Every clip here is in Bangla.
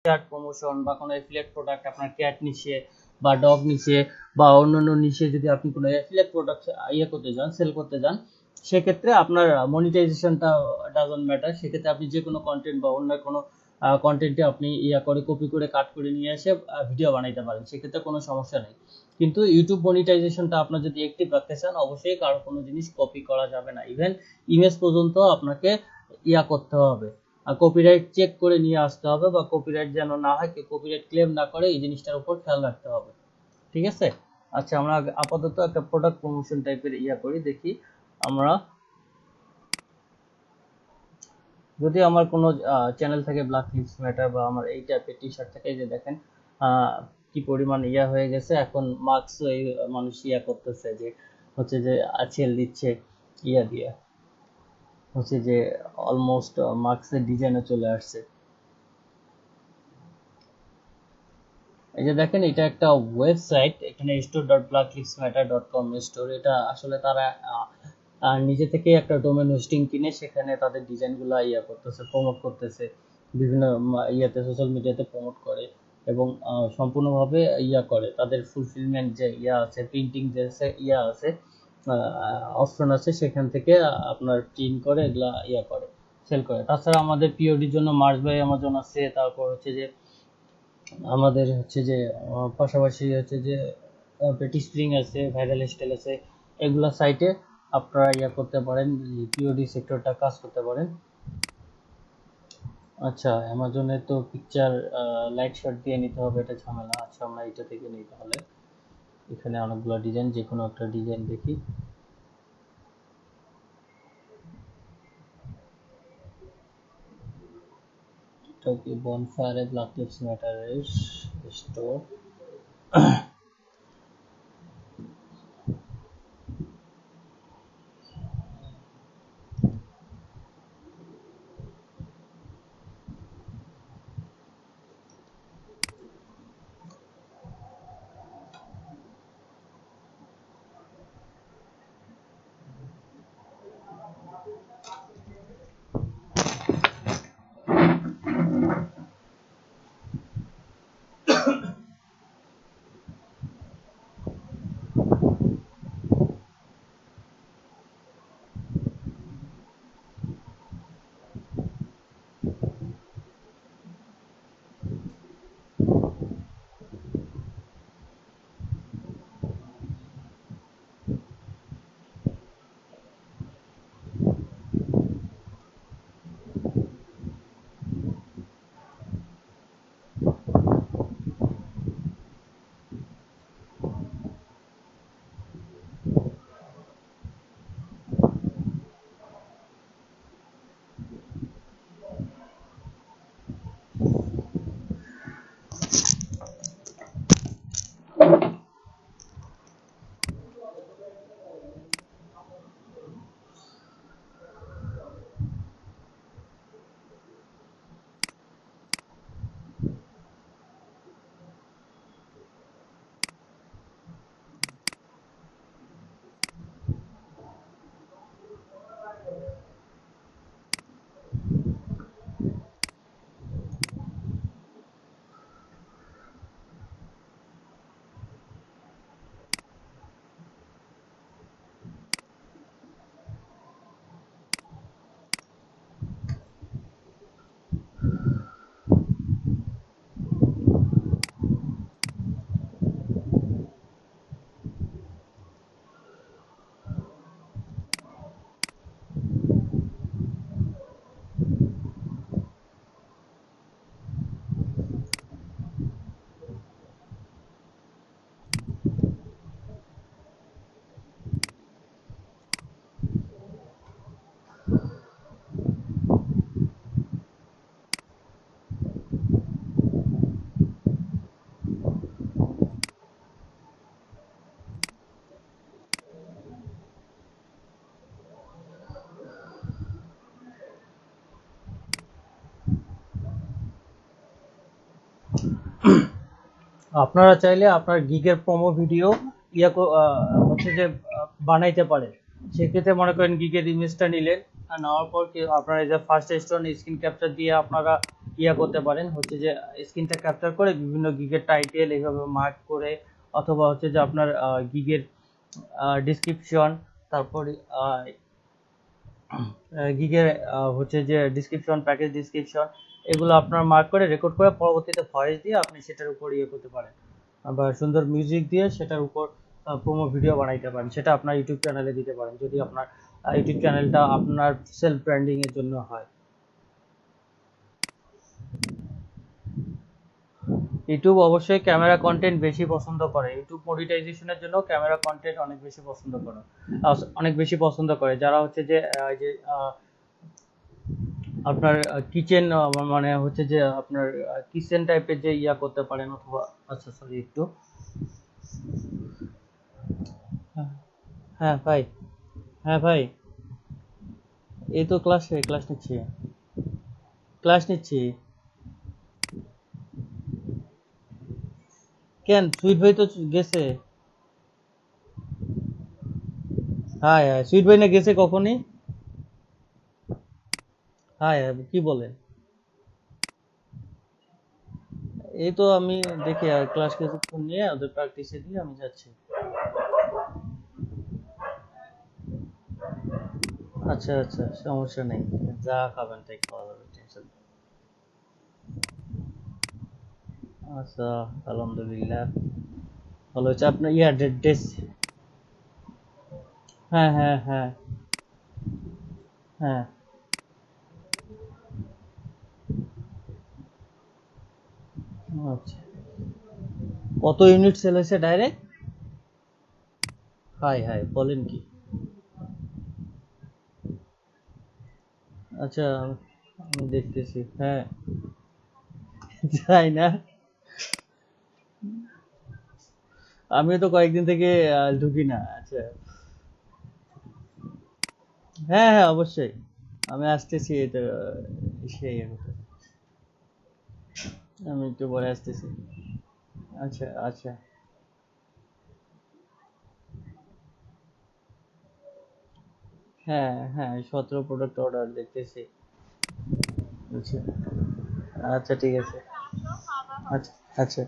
ক্যাট প্রমোশন বা কোনো অ্যাফিলিয়েট প্রোডাক্ট আপনার ক্যাট নিচে বা ডগ নিচে বা অন্যান্য নিচে যদি আপনি কোনো অ্যাফিলিয়েট প্রোডাক্ট করতে যান, সেল করতে যান, সেক্ষেত্রে আপনার মনিটাইজেশনটা ডাজন্ট ম্যাটার। সেক্ষেত্রে আপনি যে কোনো কন্টেন্ট বা অন্য কোনো কন্টেন্টে আপনি কপি করে কাট করে নিয়ে এসে ভিডিও বানাইতে পারেন, সেক্ষেত্রে কোনো সমস্যা নেই। কিন্তু ইউটিউব মনিটাইজেশনটা আপনার যদি অ্যাক্টিভ রাখতে চান, অবশ্যই কারো কোনো জিনিস কপি করা যাবে না। ইভেন ইমেজ পর্যন্ত আপনাকে করতে হবে, কপিরাইট চেক করে নিয়ে আসতে হবে, বা কপিরাইট যেন না হয়, কপিরাইট ক্লেম না করে, এই জিনিসটার উপর খেয়াল রাখতে হবে। ঠিক আছে? আচ্ছা, আমরা আপাতত একটা প্রোডাক্ট প্রমোশন টাইপের করি, দেখি আমরা যদি আমার কোনো চ্যানেল থেকে ব্ল্যাক লিভস ম্যাটার বা আমার এই টাইপের টি শার্ট থেকে, যে দেখেন কি পরিমাণ হয়ে গেছে। এখন মার্কস এই মানুষ করতেছে, যে হচ্ছে যে সেল দিচ্ছে দিয়ে, হচ্ছে যে অলমোস্ট মার্কসের ডিজাইনে চলে আসছে। এই যে দেখেন, এটা একটা ওয়েবসাইট, এখানে store.blacklivesmatter.com স্টোর। এটা আসলে তারা নিজে থেকে একটা ডোমেন হোস্টিং কিনে সেখানে তাদের ডিজাইনগুলো করতেছে, প্রমোট করতেছে, বিভিন্ন সোশ্যাল মিডিয়াতে প্রমোট করে, এবং সম্পূর্ণভাবে করে। তাদের ফুলফিলমেন্ট যে আছে, প্রিন্টিং যে আছে, অপশন আছে, সেখান থেকে আপনার প্রিন্ট করে এগুলা করে, সেল করে। তাছাড়া আমাদের পিওডির জন্য মার্চ বাই অ্যামাজন আছে, তারপর হচ্ছে যে আমাদের হচ্ছে যে পাশাপাশি হচ্ছে যে পেটি স্প্রিং আছে, ভাইরাল স্টাইল আছে, এগুলা সাইটে আপনারা করতে পারেন, পিওডি সেক্টরটা কাজ করতে পারেন। আচ্ছা, অ্যামাজনে তো পিকচার লাইট শট দিয়ে নিতে হবে, এটা ঝামেলা। আচ্ছা, আমরা এটা থেকে নিই তাহলে। এখানে অনেকগুলো ডিজাইন, যে কোনো একটা ডিজাইন দেখি। এটা কি বনফায়ার ব্ল্যাক লিভস ম্যাটারের স্টোর। আপনারা চাইলে আপনার গিগের প্রোমো ভিডিও হচ্ছে যে বানাইতে পারেন। সেক্ষেত্রে মনে করেন গিগের ইমেজটা নিলেন, আর নেওয়ার পর কি আপনারা এই যে ফার্স্ট স্টোন স্ক্রিন ক্যাপচার দিয়ে আপনারা ইয়া করতে পারেন, হচ্ছে যে স্ক্রিনটা ক্যাপচার করে বিভিন্ন গিগের টাইটেল এইভাবে মার্ক করে, অথবা হচ্ছে যে আপনার গিগের ডিসক্রিপশন, তারপরে গিগের হচ্ছে যে ডিসক্রিপশন, প্যাকেজ ডিসক্রিপশন, এগুলো আপনার মার্ক করে রেকর্ড করে পরবর্তীতে ভয়েস দিয়ে আপনি সেটার উপর ইয়ে করতে পারেন, আবার সুন্দর মিউজিক দিয়ে সেটার উপর প্রোমো ভিডিও বানাইতে পারেন, সেটা আপনার ইউটিউব চ্যানেলে দিতে পারেন যদি আপনার ইউটিউব চ্যানেলটা আপনার সেলফ ব্র্যান্ডিং এর জন্য হয়। ইউটিউব অবশ্যই ক্যামেরা কন্টেন্ট বেশি পছন্দ করে, ইউটিউব মনিটাইজেশনের জন্য ক্যামেরা কন্টেন্ট অনেক বেশি পছন্দ করে, অনেক বেশি পছন্দ করে যারা হচ্ছে যে আপনার কিচেন, মানে হচ্ছে যে আপনার কিচেন টাইপের যে ইয়া করতে পারেন, অথবা আচ্ছা সরি একটু, হ্যাঁ হ্যাঁ ভাই, হ্যাঁ ভাই, এই তো ক্লাস নিচ্ছি, ক্লাস নিচ্ছি। কেন সুইট ভাই তো গেছে। হ্যাঁ হ্যাঁ, সুইট ভাই না গেছে কখনই। হ্যাঁ হ্যাঁ, কি বলেন। এই তো আমি দেখি আর ক্লাস কিছুক্ষণ নিয়ে ওদের প্র্যাকটিসে দিয়ে আমি যাচ্ছি। আচ্ছা আচ্ছা, সমস্যা নেই, যা খাবেন তাই খাওয়া যাবে, টেনশন নেই। আচ্ছা, আলহামদুলিল্লাহ, ভালো হচ্ছে আপনার ইয়া ড্রেস। হ্যাঁ হ্যাঁ হ্যাঁ হ্যাঁ। আচ্ছা, কত ইউনিট সেল হয়েছে ডাইরেক্ট? হাই হাই, বলেন কি। আচ্ছা, আমি দেখতেছি, হ্যাঁ। যাই না, আমি তো কয়েকদিন থেকে ঢুকি না। আচ্ছা, হ্যাঁ হ্যাঁ অবশ্যই, আমি আসতেছি, এটা সেই আমি একটু পরে আসতেছি। আচ্ছা আচ্ছা, হ্যাঁ হ্যাঁ, 17 প্রোডাক্ট অর্ডার দেখতেছি। আচ্ছা আচ্ছা, ঠিক আছে। আচ্ছা আচ্ছা।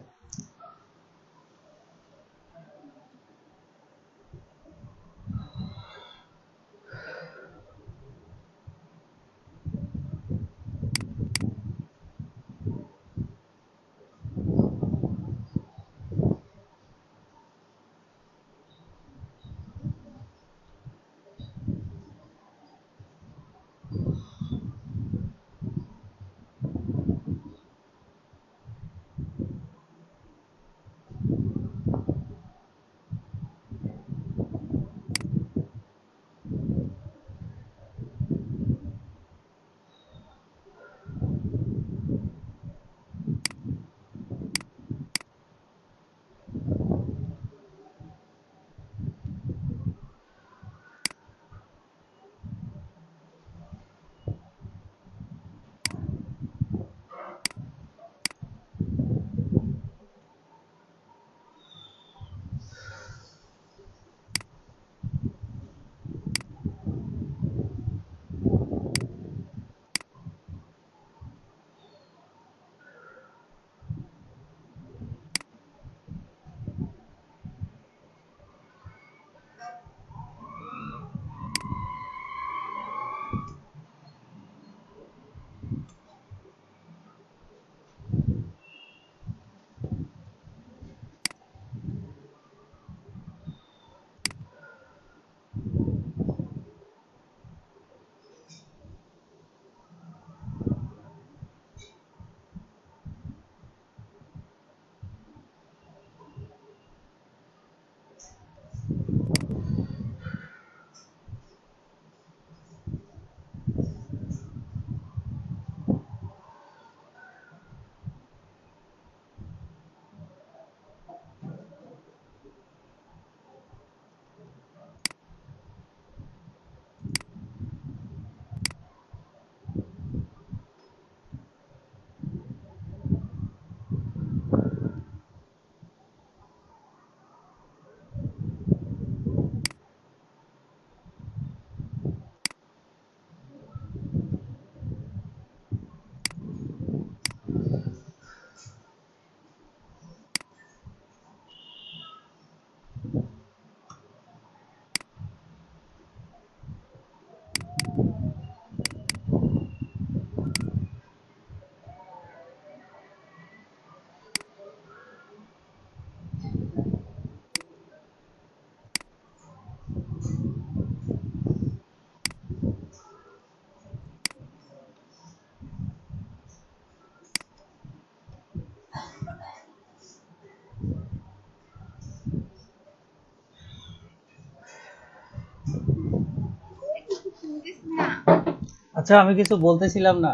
আচ্ছা, আমি কিছু বলতেছিলাম না,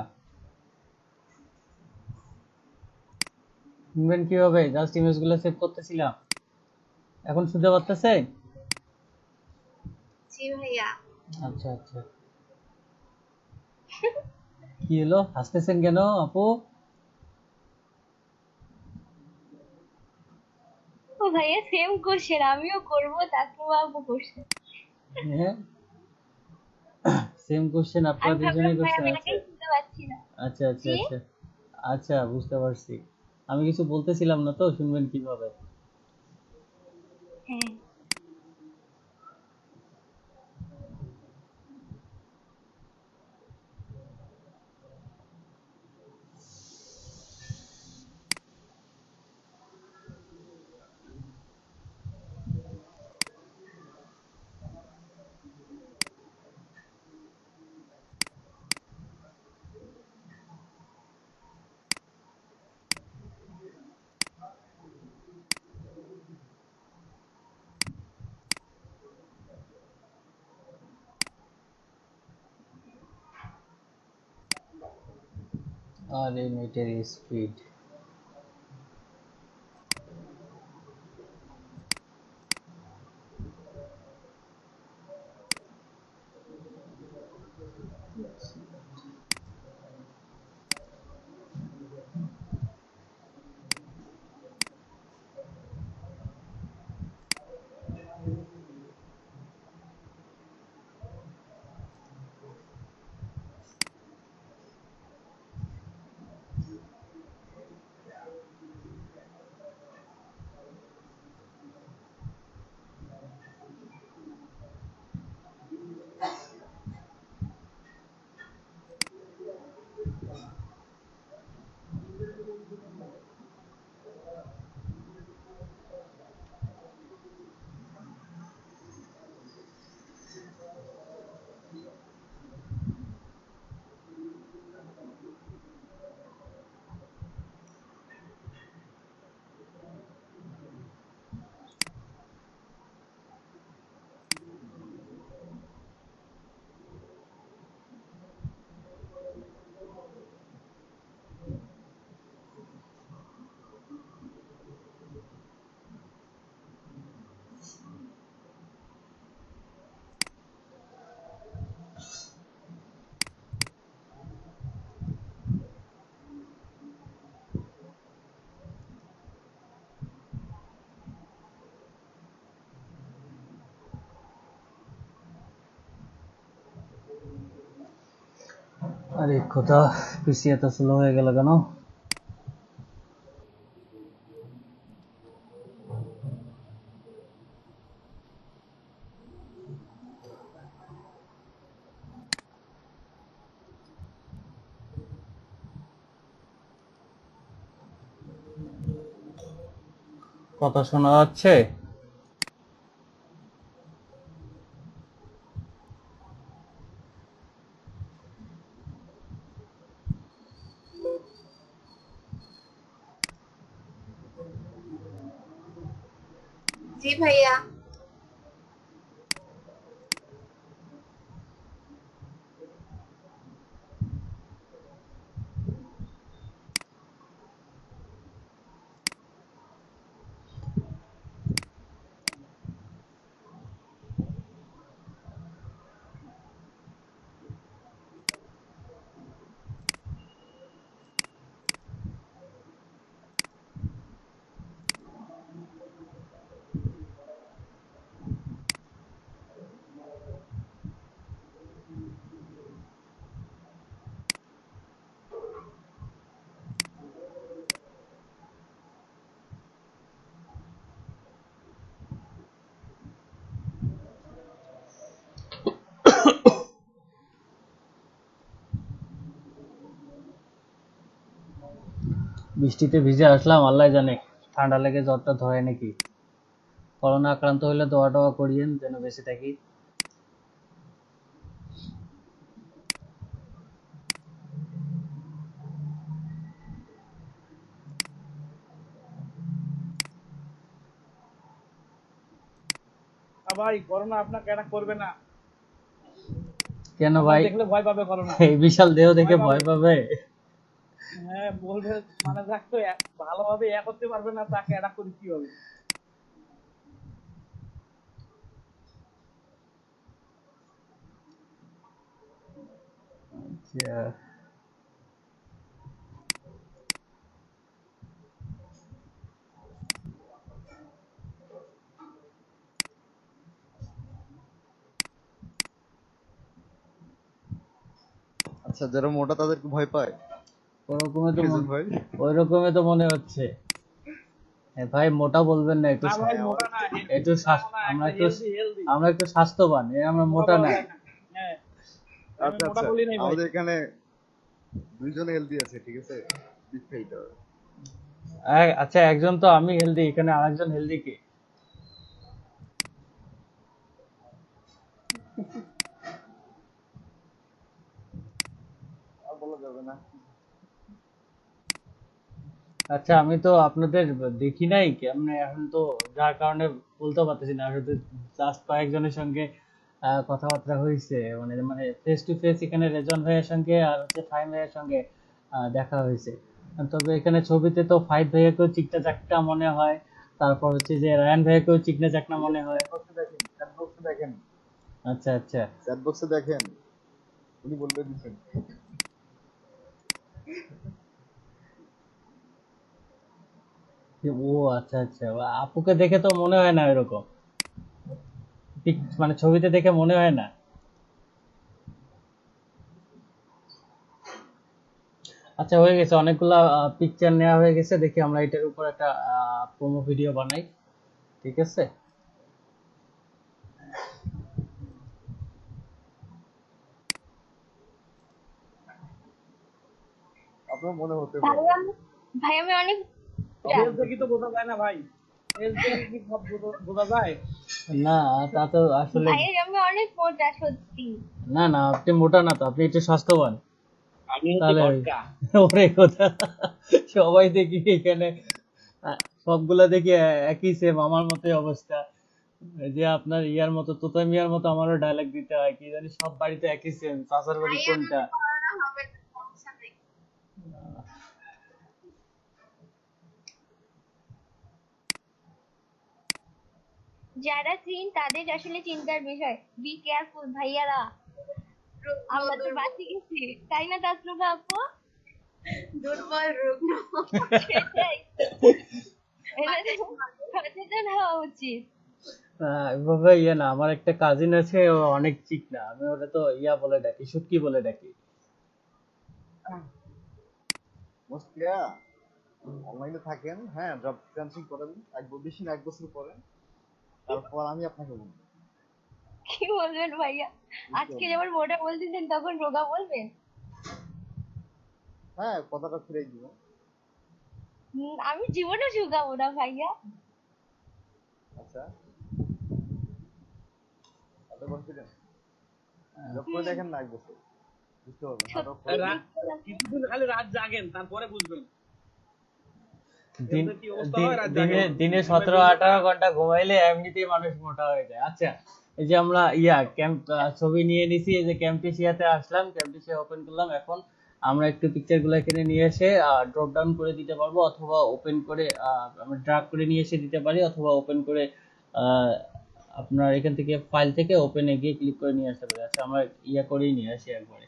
শুনবেন কিভাবে? জাস্ট ইমেজগুলো সেভ করতেছিলাম। এখন শুনতে পারতেছেন? জি ভাইয়া। আচ্ছা আচ্ছা। কি হলো, হাসতেছেন কেন আপু? ও ভাইয়া সেম কোশ্চেন আমিও করবো, তারপর আপু করছে। হ্যাঁ, সেম কোশ্চেন আমি আপনারা ভাবলাম দুজনেই ভাই করছেন। আমি আচ্ছা একাই শুনতে পাচ্ছি না। আচ্ছা আচ্ছা জি। আচ্ছা। আচ্ছা, বুঝতে পারছি। আমি কিছু বলতেছিলাম না তো, শুনবেন কিভাবে? হ্যাঁ। Unlimited speed. আরে খোদা, পিসি এত স্লো হয়ে গেল কেন? কথা শোনা যাচ্ছে? জি ভাইয়া। বৃষ্টিতে ভিজে আসলাম, আল্লাহ জানে ঠান্ডা লেগে জ্বরটা ধরে নাকি। করোনা আক্রান্ত হইলে দোয়া টোয়া করিয়েন যেন বেঁচে থাকি। ভাই করোনা আপনাকে অ্যাটাক করবে না। কেন আমার ভাই? দেখলে ভয় পাবে করোনা। এই বিশাল দেহ দেখে ভয় ভয় পাবে? হ্যাঁ বলবে, মানে যাক তো ভালোভাবে করতে পারবে না, তাকে অ্যাটাক করে কি হবে। আচ্ছা আচ্ছা, যারা মোটা তাদেরকে ভয় পায় ওরকমই তো মিজান ভাই। ওই রকমই তো মনে হচ্ছে। ভাই মোটা বলবেন না, একটু না ভাই হ্যাঁ, মোটা না, একটু আমরা একটু হেলদি। আমরা একটু স্বাস্থ্যবান, আমরা মোটা মোটা বলা না। যায় না। হ্যাঁ আমি আচ্ছা মোটা আচ্ছা, বলি নাই ভাই। আমাদের এখানে দুইজন হেলদি আছে, ঠিক আছে, বিগ ফাইটার। আচ্ছা, একজন তো আমি হেলদি, এখানে আরেকজন হেলদি কে? আর বলা যাবে না। আচ্ছা, আমি তো আপনাদের দেখি নাই কেমনে এখন, তো যার কারণে বলতে পারতেছি না। আসলে জাস্ট কয়েকজনের সঙ্গে কথাবার্তা হয়েছে, মানে মানে ফেস টু ফেস এখানে রেজন ভাইয়ের সঙ্গে আর হচ্ছে ফাহিম ভাইয়ের সঙ্গে দেখা হয়েছে। তবে এখানে ছবিতে তো ফাহিম ভাইয়াকেও চিকনা চাকনা মনে হয়, তারপর হচ্ছে যে রায়ান ভাইয়াকেও চিকনা চাকনা মনে হয়। চ্যাট বক্সে দেখেন, আচ্ছা আচ্ছা। চ্যাট বক্সে দেখেন, উনি বললে দিচ্ছেন। ও আচ্ছা আচ্ছা, আপুকে দেখে তো মনে হয় না এরকম, মানে ছবিতে দেখে মনে হয় না। আচ্ছা, হয়ে গেছে, অনেকগুলা পিকচার নেওয়া হয়ে গেছে। দেখি আমরা এটার উপর একটা প্রোমো ভিডিও বানাই, ঠিক আছে? আপনার মনে হতে ভাই পারে। আমি ভাই আমি অনেক ফেস দেখি তো বোঝা যায় না ভাই, ফেস দেখি কি সব বোঝা যায়? না, তা তো আসলে ভাইয়ের আমি অনেক মোটা সত্যি। না না, আপনি মোটা না তো, আপনি একটু স্বাস্থ্যবান। আমি হচ্ছে তাহলে ঘটকা। ওরে কথা, সবাই দেখি এখানে সবগুলা দেখি একই সেম, আমার মতোই অবস্থা। এই যে আপনার ইয়ার মতো, তোতা মিয়ার মতো আমারও ডায়লগ দিতে হয়, কি জানি সব বাড়িতে একই সেম, চাচার বাড়ি ভাইয়া কোনটা। আমাকে করোনা হবে না, সমস্যা নেই। যারা ক্লিন তাদের আসলে চিন্তার বিষয়, বি কেয়ারফুল ভাইয়ারা। আমরা তো বাঁচি গেছি, তাই না তাসলুমা আপু? দুর্বল রুগ্ন সেটাই, এটা সচেতন হওয়া উচিত। এভাবে ইয়ে না, আমার একটা কাজিন আছে, ও অনেক চিকনা, আমি ওটা তো ইয়া বলে ডাকি, শুটকি বলে ডাকি। মুস্কিয়া অনলাইনে থাকেন, হ্যাঁ, জব ফ্রিল্যান্সিং করেন, বেশি না 1 বছর করেন, তারপর আমি আপনাকে বলবো। কি বলবেন ভাইয়া? বুঝতে আজকে পারবেন। যেমন মোটা বলতেছেন তখন রোগা বলবেন? হ্যাঁ, কথাটা ফিরাই দিব। আমি জীবনে শুকাবো না ভাইয়া। আচ্ছা, এত কনফিডেন্স? জব করে হুম, দেখেন না 1 বছর, বুঝতে পারবেন, হার্ড ওয়ার্ক সত্যি করেন। দেখলাম। কিছুদিন খালি রাত জাগেন, তারপরে বুঝবেন দিন হেলথের কি অবস্থা হয়। রাত দিনে জাগেন দিনে আমি 17-18 ঘন্টা ঘুমাইলে এমনিতেই মানুষ মোটা হয়ে যায়। আচ্ছা, এই যে আমরা ক্যাম্প ছবি নিয়ে নিছি, এই যে ক্যাম্পটেশিয়াতে আসলাম, ক্যাম্পটেশিয়া ওপেন করলাম। এখন আমরা একটু পিকচার গুলো এখানে নিয়ে এসে ড্রপ ডাউন করে দিতে পারবো, অথবা ওপেন করে আমরা ড্রাগ করে নিয়ে এসে দিতে পারি, অথবা ওপেন করে আহ, আপনার এখান থেকে ফাইল থেকে ওপেনে গিয়ে ক্লিক করে নিয়ে আসতে পারি। আচ্ছা, আমরা করেই নিয়ে আসি একবারে।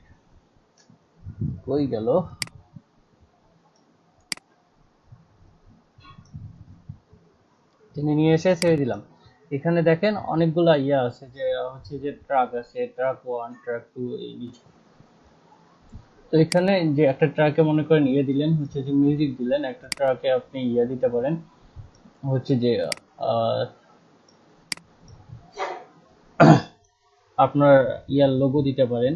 কই গেল? টেনে নিয়ে এসে ছেড়ে দিলাম। এখানে দেখেন অনেকগুলা আছে, যে হচ্ছে যে ট্রাক আছে, ট্রাক 1, ট্রাক 2, এই নিচে। তো এখানে যে একটা ট্রাকে মনে করেন দিলেন, হচ্ছে যে মিউজিক দিলেন, একটা ট্রাকে আপনি দিতে পারেন, হচ্ছে যে আহ, আপনার লোগো দিতে পারেন,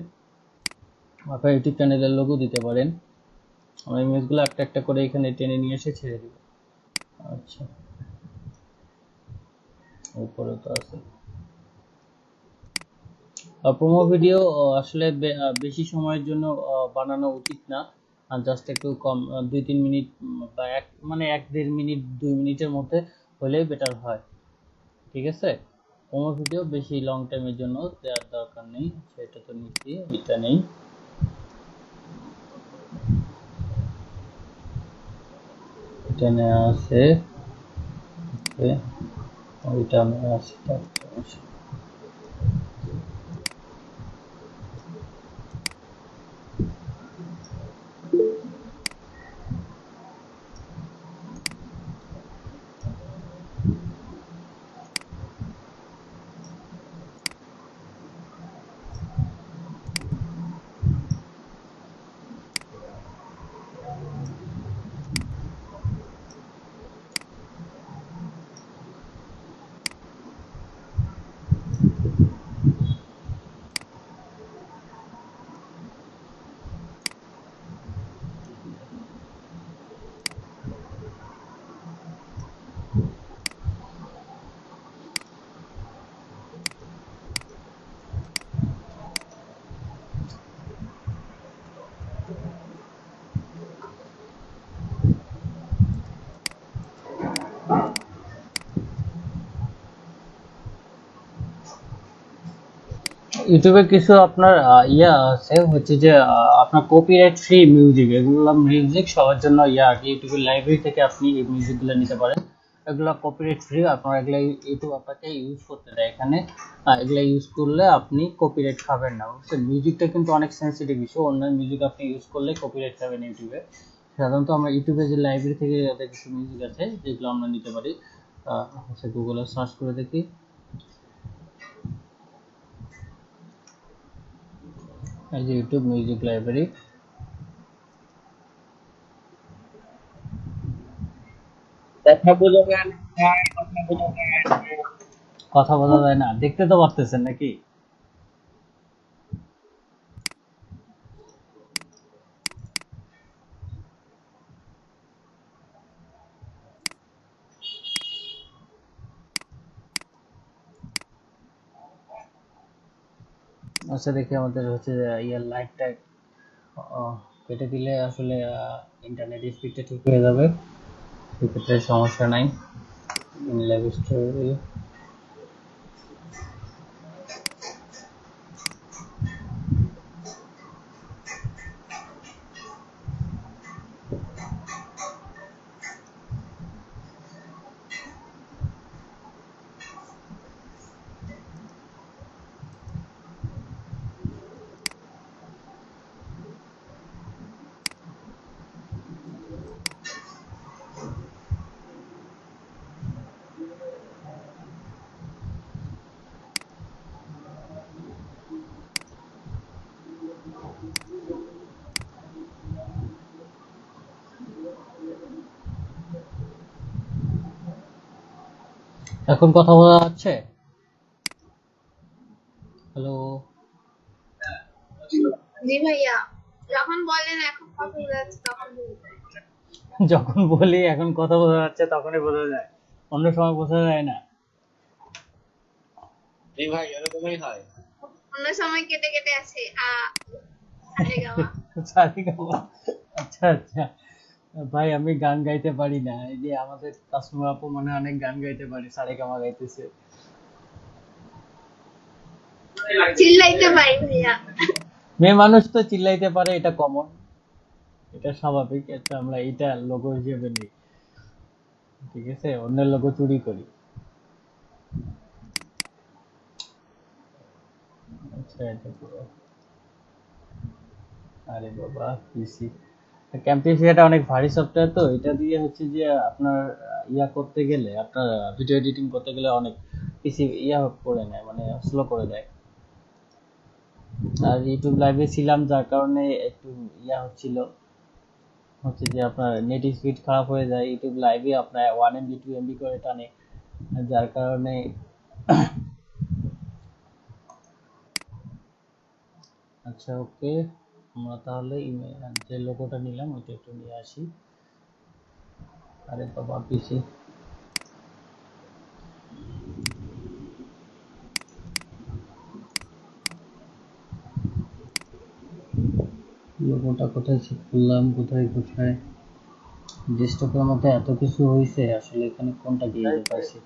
আপনার ইউটিউব চ্যানেলের লোগো দিতে পারেন। আমরা ইমেজগুলো একটা একটা করে এখানে টেনে নিয়ে এসে ছেড়ে দিব। আচ্ছা, উপরে তো আছে। প্রোমো ভিডিও আসলে বেশি সময়ের জন্য বানানো উচিত না, জাস্ট একটু কম, 2-3 মিনিট, বা মানে 1-1.5 মিনিট 2 মিনিটের মধ্যে হলেই বেটার হয়, ঠিক আছে? প্রোমো ভিডিও বেশি লং টাইমের জন্য দেওয়ার দরকার নেই, সেটা তো নিচ্ছি, এটা নেই। এটা নেওয়া আছে, ওইটা নেওয়া আছে, ইউটিউবে কিছু আপনার ইয়া আছে, হচ্ছে যে আপনার কপিরাইট ফ্রি মিউজিক, এগুলো মিউজিক সবার জন্য ইয়া আর কি, ইউটিউবের লাইব্রেরি থেকে আপনি এই মিউজিকগুলো নিতে পারেন। এগুলো কপিরাইট ফ্রি, আপনার এগুলো ইউটিউব আপনাকে ইউজ করতে দেয় এখানে। এগুলো ইউজ করলে আপনি কপিরাইট খাবেন না, বুঝছেন? মিউজিকটা কিন্তু অনেক সেন্সিটিভ ইস্যু, অন্যান্য মিউজিক আপনি ইউজ করলে কপিরাইট খাবেন ইউটিউবে। সাধারণত আমরা ইউটিউবে যে লাইব্রেরি থেকে যাদের কিছু মিউজিক আছে যেগুলো আমরা নিতে পারি, হচ্ছে গুগলে সার্চ করে দেখি। এই যে ইউটিউব মিউজিক লাইব্রেরি, কথা বোঝা যায় না, কথা বোঝা যায় না। কথা বলা যায় না, দেখতে তো পারতেছেন নাকি? আচ্ছা দেখি, আমাদের হচ্ছে ইয়ার লাইভটা কেটে দিলে আসলে ইন্টারনেট স্পিডটা ঠিক হয়ে যাবে, সেক্ষেত্রে সমস্যা নাই। লাইভ স্টোরি, এখন কথা বলা যাচ্ছে? হ্যালো? জি ভাইয়া, যখন বলেন এখন কথা বলা যাচ্ছে তখন বলবেন। যখন বলি এখন কথা বোঝা যাচ্ছে তখনই বোঝা যায়, অন্য সময় বোঝা যায় না। জি ভাই, এরকমই হয়। অন্য সময় কেটে কেটে আছে সারে গাওয়া। সারেগামা, আচ্ছা আচ্ছা। ভাই আমি গান গাইতে পারি না, এই যে আমাদের কাসমা আপু মনে হয় অনেক গান গাইতে পারে, সারেগামা গাইতেছে। চিল্লাইতে পারি ভাইয়া। মেয়ে মানুষ তো চিল্লাইতে পারে, এটা কমন, এটা স্বাভাবিক, এটা আমরা এটা লোগো হিসেবে নিই, ঠিক আছে? অন্যের লোগো চুরি করি। আচ্ছা এটা পুরো, আরে বাবা পিসি, ক্যামপিসি এটা অনেক ভারী সফটওয়্যার, তো এটা দিয়ে হচ্ছে যে আপনার ইয়া করতে গেলে, আপনার ভিডিও এডিটিং করতে গেলে অনেক পিসি ইয়া করে নেয়, মানে স্লো করে দেয়। আর ইউটিউব লাইভে ছিলাম যার কারণে একটু ইয়া হচ্ছিল, হচ্ছে যে আপনার নেট স্পিড খারাপ হয়ে যায়, ইউটিউব লাইভে আপনার 1 MB 2 MB করে টানে, যার কারণে। আচ্ছা ওকে, আমরা তাহলে যে লোগোটা নিলাম ওইটা একটু নিয়ে আসি। আরে বাবা পিসি, লোগোটা কোথায় সেভ করলাম, কোথায় কোথায়, ডেস্কটপের মধ্যে এত কিছু হয়েছে, আসলে এখানে কোনটা গিয়ে পাইছি।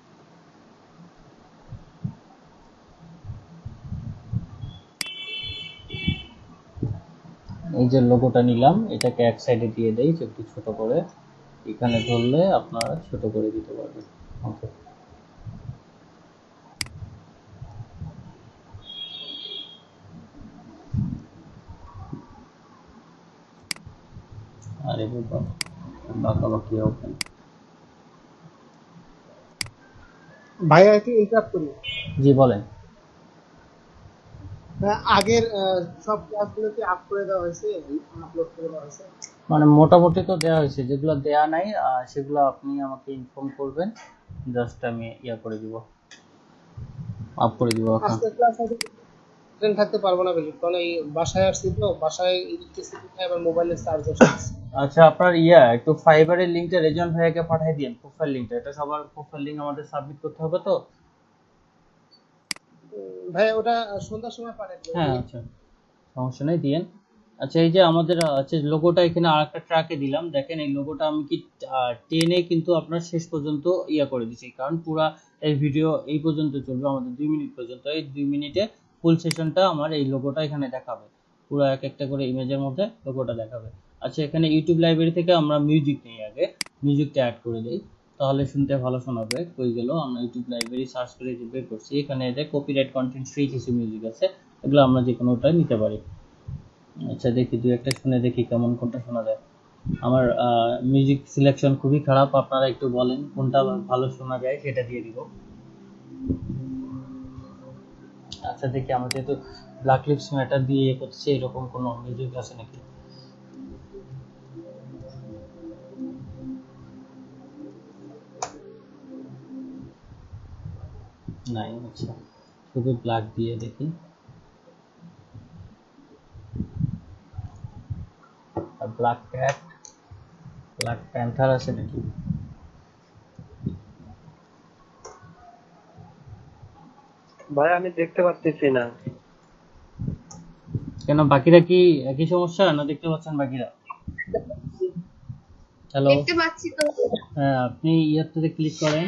এই যে লোগোটা নিলাম, এটাকে এক সাইডে দিয়ে দেই একটু ছোট করে, এখানে ধরলে আপনারা ছোট করে দিতে পারবেন। ওকে, আরে বাবা বাঁকাবাকি ওকে। ভাইয়া একটু ইন্টারাপ্ট করি। জি বলেন। আগের সব ক্লাসগুলো কি আপ করে দেওয়া হয়েছে, আপলোড করে দেওয়া হয়েছে? মানে মোটামুটি তো দেওয়া হয়েছে, যেগুলো দেয়া নাই সেগুলো আপনি আমাকে ইনফর্ম করবেন, জাস্ট আমি ইয়া করে দিব, আপ করে দিব এখন। আজকের ক্লাস হয়তো ট্রেন থাকতে পারবো না বেশি, কারণ এই বাসায় আসছি তো, বাসায় ইলেকট্রিসিটি নেই, আবার মোবাইলের চার্জার শেষ। আচ্ছা, আপনার ইয়া একটু ফাইবারের লিংকটা রেজন ভাইয়াকে পাঠিয়ে দিন, প্রোফাইল লিংকটা, এটা সবার প্রোফাইল লিংক আমাদের সাবমিট করতে হবে তো। ভাইয়া ওটা সন্ধ্যার সময় পাঠাই দিবেন। হ্যাঁ আচ্ছা, সমস্যা নেই, দিয়েন। আচ্ছা, এই যে আমাদের আচ্ছা লোগোটা এখানে আরেকটা ট্র্যাকে দিলাম, দেখেন এই লোগোটা আমি কি টেনে কিন্তু আপনার শেষ পর্যন্ত ইয়া করে দিচ্ছি, কারণ পুরা এই ভিডিও এই পর্যন্ত চলবে আমাদের 2 মিনিট পর্যন্ত, এই 2 মিনিটে ফুল সেশনটা আমার এই লোগোটা এখানে দেখাবে, পুরো এক একটা করে ইমেজের মধ্যে লোগোটা দেখাবে। আচ্ছা, এখানে ইউটিউব লাইব্রেরি থেকে আমরা মিউজিক নেই, আগে মিউজিকটা অ্যাড করে দিই, তাহলে শুনতে ভালো শোনাবে। কই গেল, আমরা ইউটিউব লাইব্রেরি সার্চ করে যে বের করছি, এখানে এদের কপিরাইট কন্টেন্ট ফ্রি কিছু মিউজিক আছে, এগুলো আমরা যে কোনোটা নিতে পারি। আচ্ছা, দেখি দুই একটা শুনে দেখি কেমন, কোনটা শোনা যায়। আমার মিউজিক সিলেকশন খুবই খারাপ, আপনারা একটু বলেন কোনটা ভালো শোনা যায়, সেটা দিয়ে দিব। আচ্ছা, দেখি আমরা যেহেতু ব্ল্যাক লিভস ম্যাটার দিয়ে ইয়ে করছি, এরকম কোনো মিউজিক আছে নাকি। নাই, আচ্ছা শুধু ব্ল্যাক দিয়ে দেখি। ব্ল্যাক ক্যাট, ব্ল্যাক প্যান্থার আছে নাকি। ভাই আমি দেখতে পাচ্ছি না। কেন, বাকিরা কি একই সমস্যা না দেখতে পাচ্ছেন বাকিরা? হ্যালো, দেখতে পাচ্ছি তো। হ্যাঁ আপনি ইয়ারটাতে ক্লিক করেন,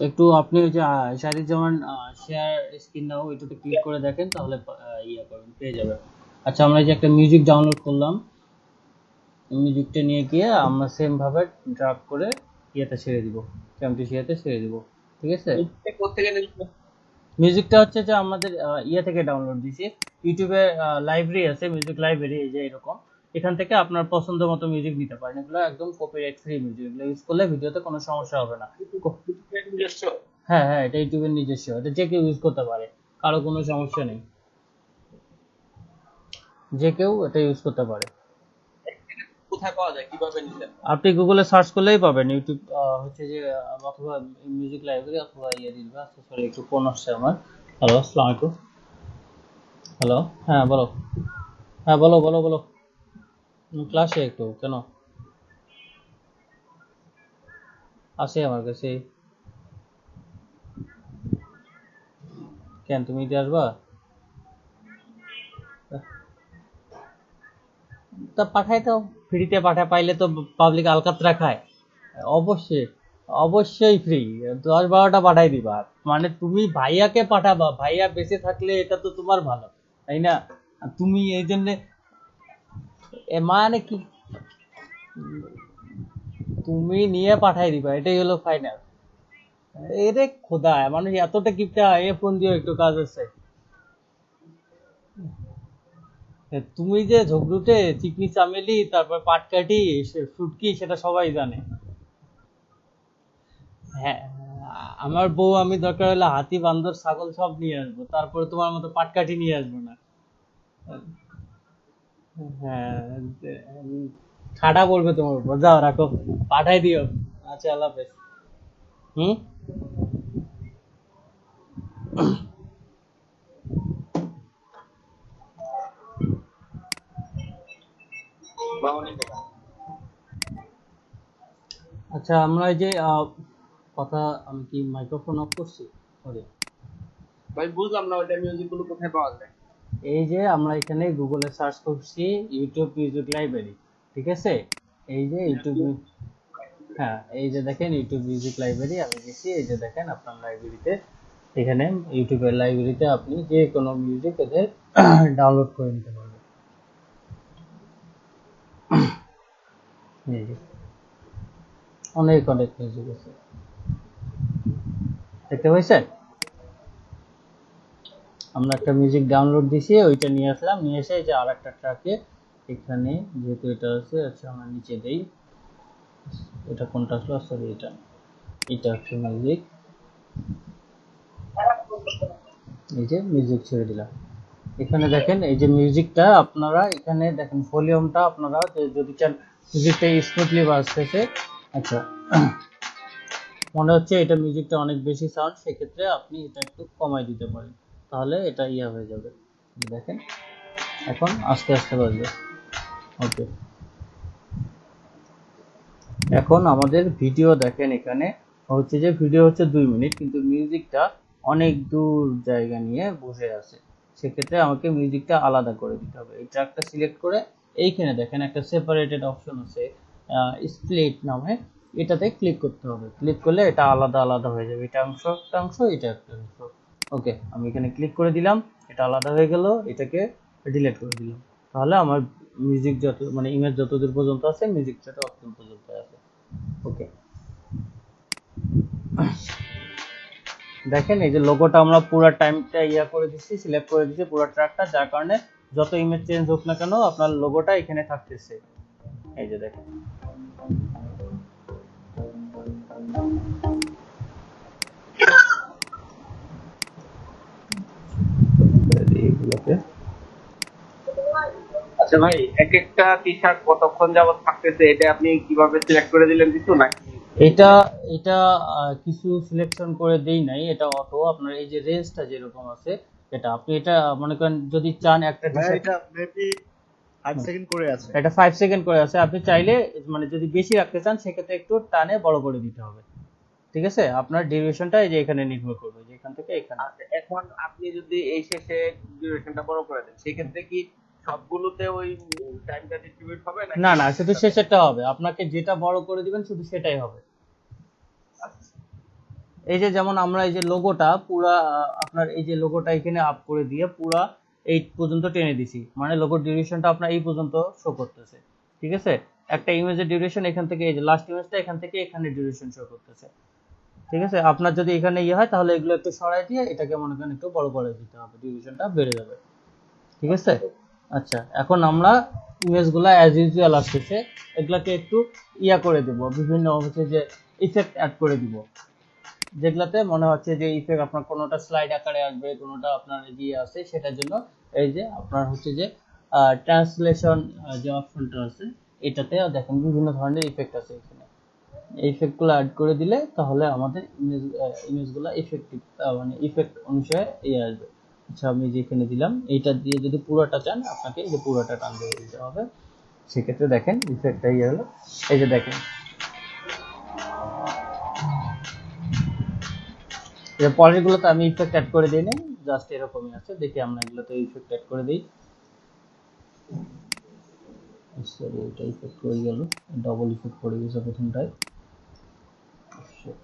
একটু আপনি ওই যে শাহিদ জামান শেয়ার স্ক্রিন নাও ওইটাতে ক্লিক করে দেখেন, তাহলে ইয়া করবেন, পেয়ে যাবেন। আচ্ছা, আমরা এই যে একটা মিউজিক ডাউনলোড করলাম, মিউজিকটা নিয়ে গিয়ে আমরা সেম ভাবে ড্রাগ করে ইয়েতে ছেড়ে দিব, ক্যামটিসিয়াতে ছেড়ে দিব, ঠিক আছে। মিউজিকটা হচ্ছে যে আমাদের ইয়ে থেকে ডাউনলোড দিছি, ইউটিউবে লাইব্রেরি আছে, মিউজিক লাইব্রেরি, এই যে এরকম, এখান থেকে আপনার পছন্দ মতো মিউজিক নিতে পারেন, এগুলো একদম কপিরাইট ফ্রি মিউজিক, এগুলো ইউজ করলে ভিডিওতে কোনো সমস্যা হবে না। হ্যাঁ হ্যাঁ, এটা ইউটিউবের নিজস্ব, এটা যে কেউ ইউজ করতে পারে, কারো কোনো সমস্যা নেই, যে কেউ এটা ইউজ করতে পারে। কোথায় পাওয়া যায়, কিভাবে নিলেন? আপনি গুগলে সার্চ করলেই পাবেন, ইউটিউব হচ্ছে যে অথবা মিউজিক লাইব্রেরি অথবা ইয়ে দিবে। আচ্ছা সরি, একটু ফোন আসছে আমার। হ্যালো, আসসালামু আলাইকুম। হ্যালো, হ্যাঁ বলো, হ্যাঁ বলো বলো বলো। ক্লাসে একটু কেন আসে আমার কাছে, কেন তুমি দিয়ে আসবা? তা পাঠাই তো, ফ্রিতে পাঠায়, পাইলে তো পাবলিক আলকাতরা খায়। অবশ্যই, অবশ্যই ফ্রি, 10-12টা পাঠাই দিবা, মানে তুমি ভাইয়াকে পাঠাবা, ভাইয়া বেঁচে থাকলে এটা তো তোমার ভালো, তাই না? আর তুমি এই জন্য মানে কি, তুমি নিয়ে পাঠাই দিবা, এটাই হলো ফাইনাল। এরে খোদা, মানুষ এতটা কিপটা, এ ফোন দিও একটু কাজ আছে। তুমি যে ঝগড়ুটে, চিকনি চামেলি, তারপর পাটকাঠি, শুটকি, সেটা সবাই জানে। হ্যাঁ, আমার বউ আমি দরকার হলে হাতি, বান্দর, ছাগল সব নিয়ে আসবো, তারপরে তোমার মতো পাটকাঠি নিয়ে আসবো না। হ্যাঁ, ঠাডা পড়বে তোমার উপর, যাও রাখো, পাঠাই দিও। আচ্ছা, আল্লাহ হাফেজ। হুম, আচ্ছা আমরা এই যে কথা, আমি কি মাইক্রোফোন অফ করছি? সরি ভাই বুঝলাম না, ওইটা মিউজিক গুলো কোথায় পাওয়া যায়? এই যে আমরা এখানে গুগলে সার্চ করছি ইউটিউব মিউজিক লাইব্রেরি, ঠিক আছে, এই যে ইউটিউব, হ্যাঁ এই যে দেখেন ইউটিউব মিউজিক লাইব্রেরি, আমি গেছি, এই যে দেখেন আপনার লাইব্রেরিতে এখানে ইউটিউবের লাইব্রেরিতে আপনি যে কোনো মিউজিক এদের ডাউনলোড করে নিতে পারবেন। এই যে অনেক অনেক মিউজিক আছে, দেখতে পাইছেন? আমরা একটা মিউজিক ডাউনলোড দিছি, ওইটা নিয়ে আসলাম, নিয়ে এসে যে আর একটা ট্র্যাকে এখানে যেহেতু এটা আছে, আচ্ছা আমরা নিচে দেই, এটা কোনটা আসলো, সরি এটা হচ্ছে মিউজিক। এই যে মিউজিক ছেড়ে দিলাম, এখানে দেখেন এই যে মিউজিকটা আপনারা এখানে দেখেন ভলিউমটা আপনারা যদি চান মিউজিকটা স্মুথলি বাজতেছে, আচ্ছা মনে হচ্ছে এটা মিউজিকটা অনেক বেশি সাউন্ড, সেক্ষেত্রে আপনি এটা একটু কমাই দিতে পারেন, তাহলে এটা ইয়া হয়ে যাবে। দেখেন এখন আস্তে আস্তে বাজবে। ওকে, এখন আমাদের ভিডিও দেখেন, এখানে হচ্ছে যে ভিডিও হচ্ছে 2 মিনিট, কিন্তু মিউজিকটা অনেক দূর জায়গা নিয়ে বসে আছে, সেক্ষেত্রে আমাকে মিউজিকটা আলাদা করে দিতে হবে। এই ট্র্যাকটা সিলেক্ট করে এইখানে দেখেন একটা সেপারেটেড অপশন আছে স্প্লিট নামে, এটাতে ক্লিক করতে হবে। ক্লিক করলে এটা আলাদা আলাদা হয়ে যাবে, এটা একটা অংশ এটা একটা অংশ। ওকে, আমি এখানে ক্লিক করে দিলাম, এটা আলাদা হয়ে গেল, এটাকে ডিলিট করে দিলাম, তাহলে আমার মিউজিক যত মানে ইমেজ যতদূর পর্যন্ত আছে মিউজিকটা ততদূর পর্যন্ত আছে। ওকে, দেখেন এই যে লোগোটা আমরা পুরো টাইমটা ইয়া করে দিচ্ছি, সিলেক্ট করে দিচ্ছি পুরো ট্র্যাকটা, যার কারণে যত ইমেজ চেঞ্জ হোক না কেন আপনার লোগোটা এখানে থাকতেছে। এই যে দেখেন এইগুলোতে আচ্ছা ভাই, এক একটা টি শার্ট কতক্ষণ যাবত থাকতেছে এটা আপনি কিভাবে সিলেক্ট করে দিলেন কিছু নাকি? এটা এটা কিছু সিলেকশন করে দেই নাই, এটা অটো আপনার এই যে রেঞ্জটা যেরকম আছে, এটা আপনি এটা মনে করেন যদি চান একটা ভাই টি-শার্ট, এটা মেবি 5 সেকেন্ড করে আছে। এটা 5 সেকেন্ড করে আছে, আপনি চাইলে মানে যদি বেশি রাখতে চান সেক্ষেত্রে একটু টানে বড় করে দিতে হবে। ঠিক আছে, আপনার ডিউরেশনটা এই যে এখানে নির্ভর করবে, যে এখান থেকে এখানে। আচ্ছা, এখন আপনি যদি এই শেষে ডিউরেশনটা বড় করে দেন সেক্ষেত্রে কি সবগুলোতে ওই টাইমটা ডিস্ট্রিবিউট হবে নাকি? না না, শুধু শেষেরটা হবে, আপনাকে যেটা বড় করে দিবেন শুধু সেটাই হবে। এই যে যেমন আমরা এই যে লোগোটা পুরা আপনার এই যে লোগোটা এখানে আপ করে দিয়ে পুরা 8 পর্যন্ত টেনে দিছি, মানে লোগোর ডিউরেশনটা আপনার এই পর্যন্ত শো করতেছে। ঠিক আছে, একটা ইমেজের ডিউরেশন এখান থেকে এই যে লাস্ট ইমেজটা এখান থেকে এখানে ডিউরেশন শো করতেছে। ঠিক আছে, আপনার যদি এখানে ইয়ে হয় তাহলে এগুলো একটু সরাই দিয়ে এটাকে মনে করেন একটু বড় করে দিতে হবে, ডিউরেশনটা বেড়ে যাবে। ঠিক আছে, আচ্ছা এখন আমরা ইমেজগুলো অ্যাজ ইউজুয়াল আসতেছে, এগুলাকে একটু ইয়া করে দেব, বিভিন্ন হচ্ছে যে ইফেক্ট অ্যাড করে দিব, যেগুলাতে মনে হচ্ছে যে ইফেক্ট আপনার কোনোটা স্লাইড আকারে আসবে, কোনোটা আপনার দিয়ে আছে, সেটার জন্য এই যে আপনার হচ্ছে যে ট্রান্সলেশন যে অপশনটা আছে, এটাতে দেখেন বিভিন্ন ধরনের ইফেক্ট আছে, এখানে এই ইফেক্টগুলো অ্যাড করে দিলে তাহলে আমাদের ইমেজগুলো ইফেক্টিভ মানে ইফেক্ট অনুসারে ইয়ে আসবে। আচ্ছা আমি যেখানে দিলাম এইটা দিয়ে যদি পুরোটা চান আপনাকে এই যে পুরোটা টান দিয়ে দিতে হবে, সেক্ষেত্রে দেখেন ইফেক্টটা ইয়ে হলো। এই যে দেখেন এই পরের গুলোতে আমি ইফেক্ট অ্যাড করে দিই নাই, জাস্ট এরকমই আছে, দেখি আমরা এগুলোতে ইফেক্ট অ্যাড করে দিই। সরি এটা ইফেক্ট হয়ে গেল, ডবল ইফেক্ট পড়ে গেছে প্রথমটায়। Shit.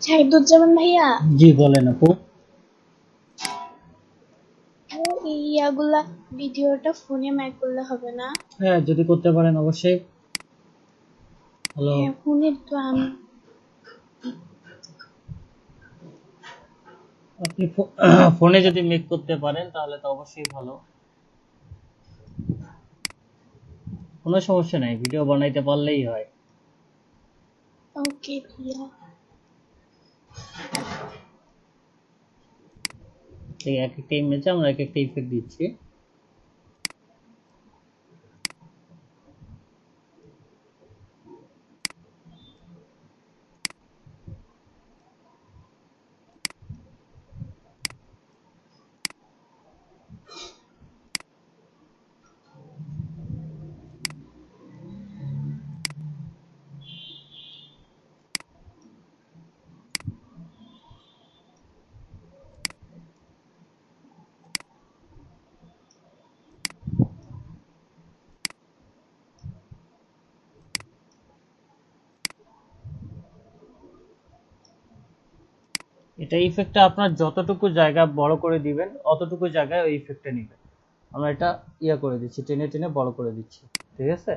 শাহিদুজ্জামান ভাইয়া, জি বলেন আপু। ইয়াগুলা ভিডিওটা ফোনে ম্যাক করলে হবে না? হ্যাঁ যদি করতে পারেন অবশ্যই। হ্যালো, হ্যাঁ, ফোনের তো আমি আপনি ফোনে যদি মেক করতে পারেন তাহলে তো অবশ্যই ভালো, কোনো সমস্যা নাই, ভিডিও বানাইতে পারলেই হয়। ওকে ভাইয়া। এই এক একটা ইমেজে আমরা এক একটা ইফেক্ট দিচ্ছি। এটা ইফেক্টটা আপনার যতটুকু জায়গা বড় করে দিবেন অতটুকু জায়গায় ওই ইফেক্টটা নেবে। আমরা এটা ইয়া করে দিচ্ছি, টেনে টেনে বড় করে দিচ্ছি, ঠিক আছে।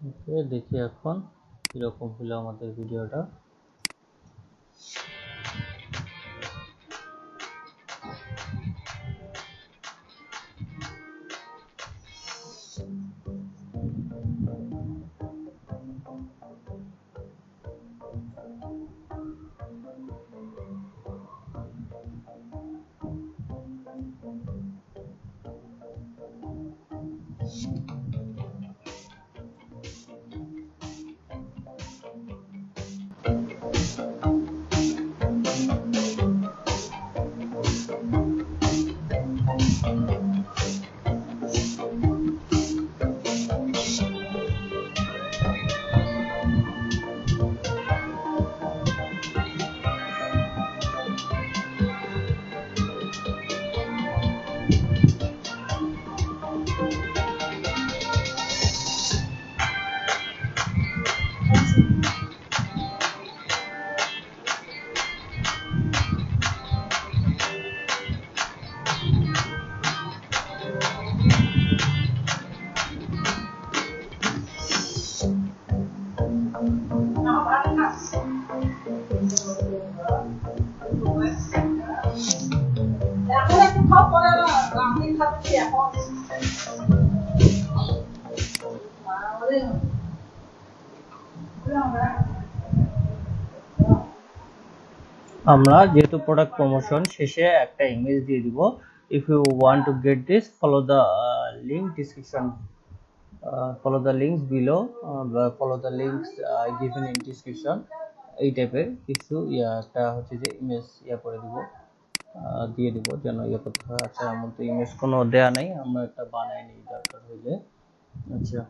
ওকে, দেখি এখন কিরকম হলো আমাদের ভিডিওটা। আমরা যেহেতু প্রোডাক্ট প্রমোশন শেষে একটা ইমেজ দিয়ে দিব, if you want to get this follow the link description, follow the links below, follow the links given in description, এই টাইপের কিছু একটা হচ্ছে যে ইমেজ করে দিব, দিয়ে দিব যেন করতে হয়। আচ্ছা আমার তো ইমেজ কোনো দেয়া নাই, আমরা একটা বানাই নিই দরকার হইলে। আচ্ছা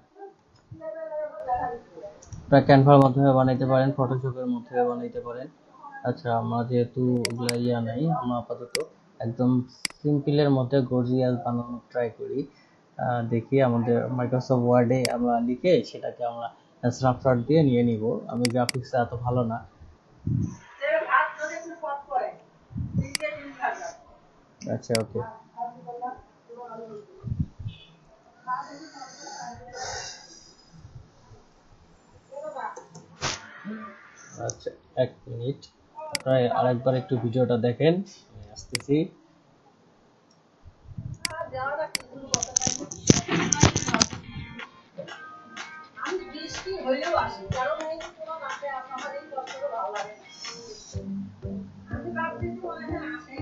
আপনারা ক্যানভার মাধ্যমে বানাইতে পারেন, ফটোশপের মাধ্যমে বানাইতে পারেন। আচ্ছা আমরা যেহেতু ওগুলা নাই, আমরা আপাতত একদম সিম্পলের মধ্যে গর্জিয়াস বানানোর ট্রাই করি। দেখি আমাদের মাইক্রোসফট ওয়ার্ডে আমরা লিখে সেটাকে আমরা স্ন্যাপশট দিয়ে নিয়ে নিব। আমি গ্রাফিক্স এত ভালো না। আচ্ছা ওকে, আচ্ছা এক মিনিট, আপনারা আরেকবার একটু ভিডিওটা দেখেন, আমি আসতেছি। হইলেও আসি, কারণ এই কোনো নাচে আমার এই কষ্টটা ভালো লাগে না। আমি ভাবছি যে মনে হয় আসে।